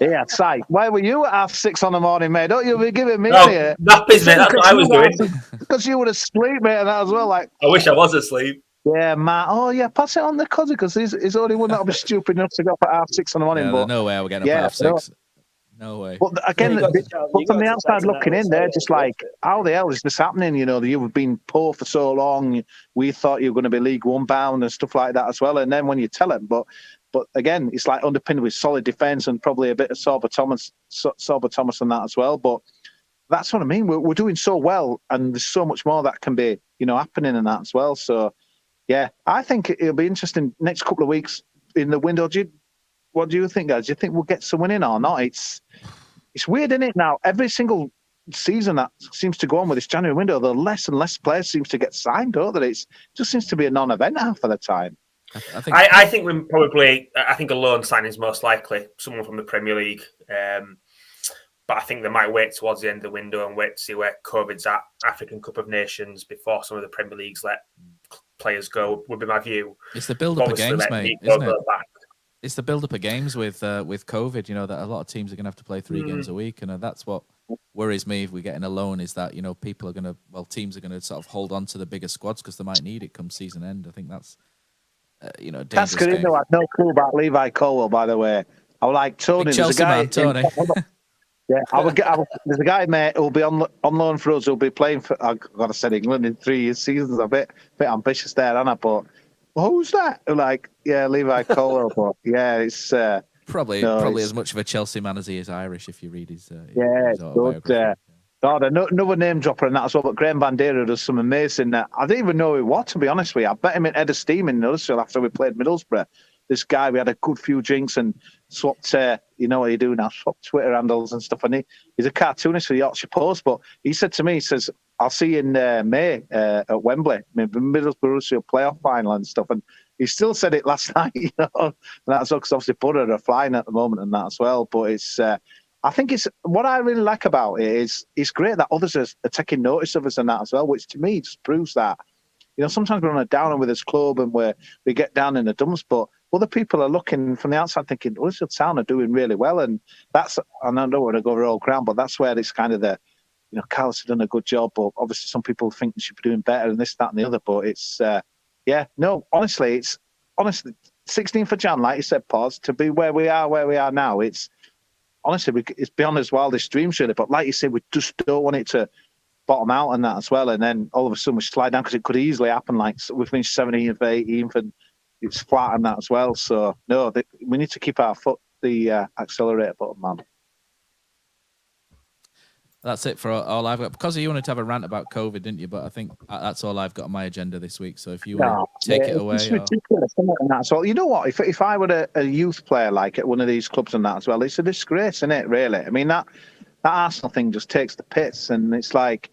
yeah, Si, why were you at 6:30 in the morning, mate? Don't you be giving me nappies, mate. That's what I was doing. Because you were asleep, mate, and that as well. I wish I was asleep. Yeah, Matt. Oh, yeah, pass it on the Kosi, because he's only one that'll be stupid enough to go up at 6:30 in the morning. Yeah, but no way we're getting up at 6. No way. But again, from the outside looking in, they're just how the hell is this happening? You've been poor for so long. We thought you were going to be League One bound and stuff like that as well. And then when you tell them, but again, it's underpinned with solid defence and probably a bit of Sorba Thomas and that as well. But that's what I mean. We're doing so well, and there's so much more that can be, happening in that as well. So, yeah, I think it'll be interesting next couple of weeks in the window. What do you think, guys? Do you think we'll get someone in or not? It's weird, isn't it? Now, every single season that seems to go on with this January window, the less and less players seems to get signed, don't they? It just seems to be a non-event half of the time. I think we're probably. I think a loan signing is most likely someone from the Premier League. But I think they might wait towards the end of the window and wait to see where COVID's at, African Cup of Nations, before some of the Premier Leagues let players go. Would be my view. It's the build-up of games, mate, isn't it? It's the build-up of games with COVID, that a lot of teams are going to have to play 3 games a week. And that's what worries me if we get in a loan is that, teams are going to sort of hold on to the bigger squads because they might need it come season end. I think that's, that's good. I had no clue about Levi Colwell, by the way. I was like, Tony, Big Chelsea man, Tony. Yeah, there's a guy, mate, who'll be on loan for us, who'll be playing for, I've got to say, England in 3 seasons. A bit ambitious there, Anna, but who's that? Yeah, Levi Colwell. But yeah, it's probably as much of a Chelsea man as he is Irish. If you read his good. God, another name dropper and that as well. But Graham Bandera does some amazing. I didn't even know who he was, to be honest with you. I bet him in head of steam in Huddersfield after we played Middlesbrough. This guy, we had a good few drinks and swapped. You know what you do now? Swapped Twitter handles and stuff. And he's a cartoonist for the Yorkshire Post. But he said to me, he says, "I'll see you in May at Wembley, Middlesbrough playoff final and stuff." And he still said it last night, And that's because obviously Borough are flying at the moment and that as well. But it's, I think it's what I really like about it is it's great that others are taking notice of us and that as well, which to me just proves that, sometimes we're on a downer with this club and we get down in the dumps, but other people are looking from the outside thinking, Huddersfield Town are doing really well. And that's, and I don't want to go over all ground, but that's where it's kind of the, Carlos has done a good job, but obviously some people think they should be doing better and this, that, and the other. But it's, honestly, 16th of Jan, like you said, Poz, to be where we are now, it's honestly, it's beyond his wildest dreams, really. But like you said, we just don't want it to bottom out and that as well. And then all of a sudden we slide down because it could easily happen. Like we finished 17th, 18th, and it's flat on that as well. So, no, we need to keep our foot the accelerator button, man. That's it for all I've got. Because you wanted to have a rant about COVID, didn't you? But I think that's all I've got on my agenda this week. So if you want to take it away. It's ridiculous, isn't it? And that's all. You know what? If I were a youth player like at one of these clubs and that as well, it's a disgrace, isn't it, really? I mean, that Arsenal thing just takes the piss. And it's like,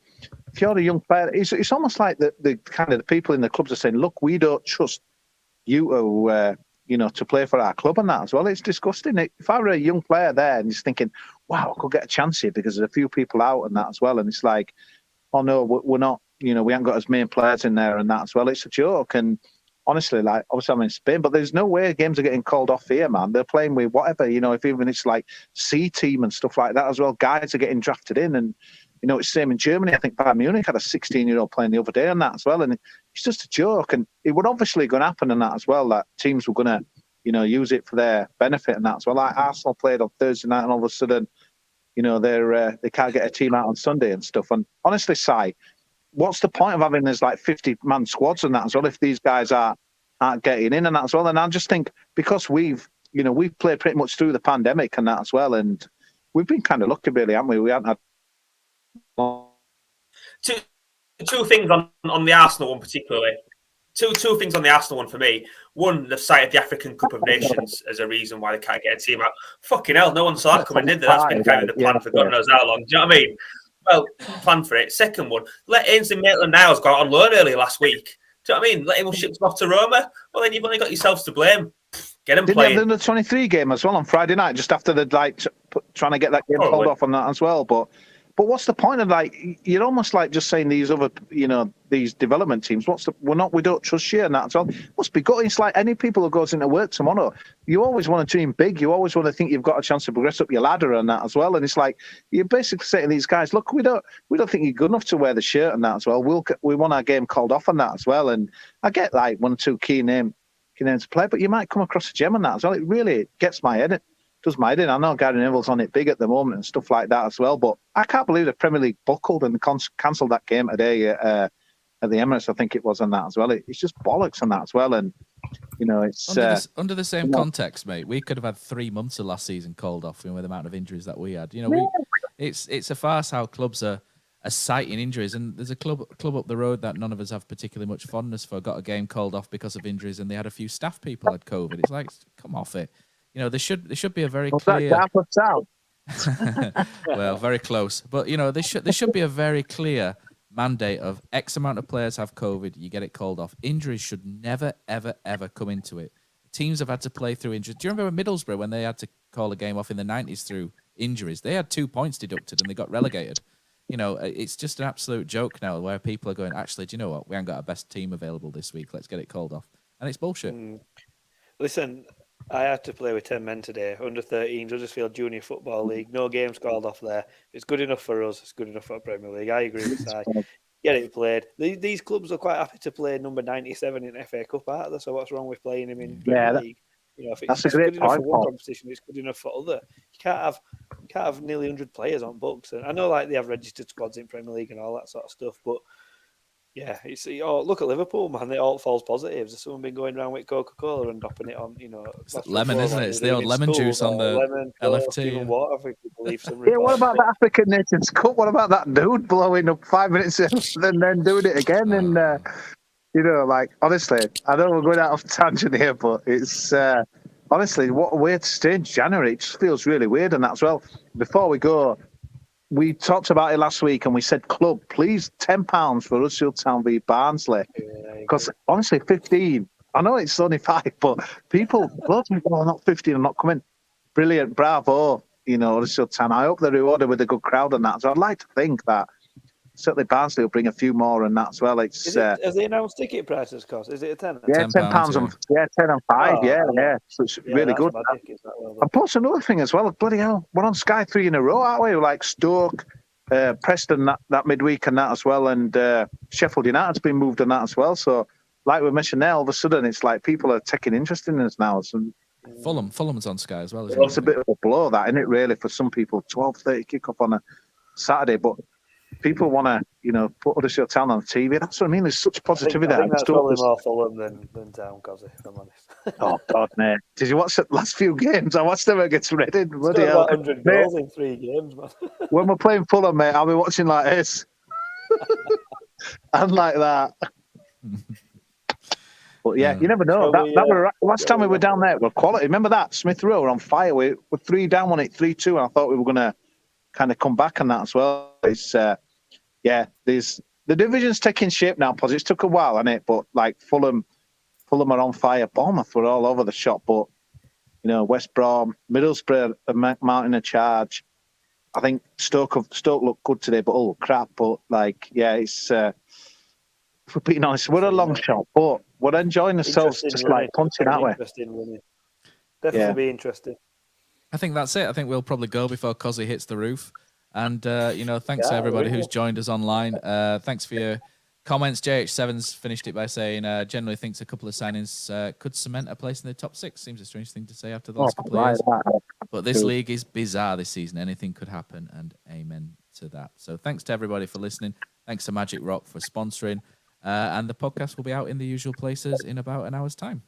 if you're a young player, it's almost like the kind of the people in the clubs are saying, look, we don't trust you to play for our club and that as well. It's disgusting. If I were a young player there and just thinking, wow, I could get a chance here because there's a few people out and that as well. And it's like, oh no, we're not, we haven't got as many players in there and that as well. It's a joke. And honestly, like, obviously I'm in Spain, but there's no way games are getting called off here, man. They're playing with whatever, if even it's like C team and stuff like that as well. Guys are getting drafted in and, it's the same in Germany. I think Bayern Munich had a 16-year-old playing the other day and that as well. And it's just a joke. And it would obviously going to happen and that as well, that teams were going to, use it for their benefit and that as well. Like Arsenal played on Thursday night and all of a sudden, they can't get a team out on Sunday and stuff. And honestly, Si, what's the point of having this like 50-man squads and that as well if these guys aren't getting in and that as well? And I just think because we've played pretty much through the pandemic and that as well, and we've been kind of lucky, really, haven't we? We haven't had two things on the Arsenal one particularly. Two things on the Arsenal one for me. One, they've cited the African Cup of Nations as a reason why they can't get a team out. Fucking hell, no one saw that coming, did they? That's been kind of the plan for God knows how long. Do you know what I mean? Well, plan for it. Second one, let Ainsley Maitland-Niles go out on loan earlier last week. Do you know what I mean? Let him ship off to Roma. Well, then you've only got yourselves to blame. Get him playing. Didn't they have the 23 game as well on Friday night, just after the trying to get that game pulled off on that as well? But what's the point of you're almost like just saying these other, these development teams, we don't trust you and that as well. Must be good. It's like any people who goes into work tomorrow, you always want to dream big. You always want to think you've got a chance to progress up your ladder and that as well. And it's like, you're basically saying to these guys, look, we don't think you're good enough to wear the shirt and that as well. We want our game called off on that as well. And I get like one or two key names to play, but you might come across a gem on that as well. It really gets my head. Does my head in. I know Gary Neville's on it big at the moment and stuff like that as well, but I can't believe the Premier League buckled and cancelled that game today at the Emirates, I think it was, on that as well. It's just bollocks on that as well. And, it's... Under the same context, mate, we could have had 3 months of last season called off with the amount of injuries that we had. It's a farce how clubs are citing injuries, and there's a club up the road that none of us have particularly much fondness for, got a game called off because of injuries, and they had a few staff people had COVID. It's like, come off it. There should be a very clear. Well, very close, but there should be a very clear mandate of X amount of players have COVID. You get it called off. Injuries should never, ever, ever come into it. Teams have had to play through injuries. Do you remember Middlesbrough when they had to call a game off in the 90s through injuries? They had 2 points deducted and they got relegated. It's just an absolute joke now where people are going, actually, do you know what? We haven't got our best team available this week. Let's get it called off, and it's bullshit. Listen. I had to play with 10 men today, under 13s, Huddersfield Junior Football League. No games called off there. It's good enough for us. It's good enough for Premier League. I agree with Si. Get it played. These clubs are quite happy to play number 97 in FA Cup, aren't they? So what's wrong with playing him in Premier League? If it's good enough for one competition, it's good enough for other. You can't have nearly 100 players on books. And I know they have registered squads in Premier League and all that sort of stuff, but yeah, look at Liverpool, man. It all false positives. There's someone been going around with Coca-Cola and dropping it on, It's lemon, isn't it? It's the old lemon juice on the lemon, LFT. Water, I think you believe some what about the African Nations Cup? What about that dude blowing up 5 minutes and then doing it again? And, honestly, I know we're going out of tangent here, but it's, honestly, what a weird stage January. It just feels really weird and that as well. Before we go, we talked about it last week and we said, club, please, £10 for Huddersfield Town v Barnsley. Because honestly, 15, I know it's only 5, but loads of people are not 15 and not coming. Brilliant, bravo, Huddersfield Town. I hope they're rewarded with a good crowd and that. So I'd like to think that certainly Barnsley will bring a few more and that as well. It's has they announced ticket prices, cost? Is it a tenner? yeah, £10 and yeah. 10 and 5, Oh, yeah. yeah. So it's Yeah, really that's good. magic, is that well done. And plus another thing as well, bloody hell, we're on Sky 3 in a row, aren't we? Like Stoke, Preston that midweek and that as well, and Sheffield United's been moved on that as well. So, like we mentioned there, all of a sudden it's like people are taking interest in us now. So, Fulham's on Sky as well, isn't it's a bit of a blow, that, isn't it, really, for some people? 12:30 kick-off on a Saturday, but people want to, put Huddersfield Town on TV. That's what I mean. There's such positivity. I think that's probably more Fulham than Town, Kosi, if I'm honest. Oh, God, mate. Did you watch the last few games? I watched them against Reading. Bloody hell. 100 goals in 3 games, man. When we're playing Fulham, mate, I'll be watching like this. And like that. But yeah, you never know. Last time we were down there, we're quality. Remember that? Smith Rowe were on fire. We were 3 down, won it 3-2, and I thought we were going to kind of come back on that as well. It's, the division's taking shape now, Poz. It took a while, hasn't it? But like Fulham are on fire. Bournemouth were all over the shop, but West Brom, Middlesbrough are mounting a charge. I think Stoke looked good today, but crap. But it's if we're being honest, we're a long shot, but we're enjoying ourselves just like punching that way. Definitely be interesting. I think that's it. I think we'll probably go before Kosi hits the roof. And, thanks to everybody who's joined us online. Thanks for your comments. JH7's finished it by saying, generally thinks a couple of signings could cement a place in the top 6. Seems a strange thing to say after the last couple of years. But this league is bizarre this season. Anything could happen, and amen to that. So thanks to everybody for listening. Thanks to Magic Rock for sponsoring. And the podcast will be out in the usual places in about an hour's time.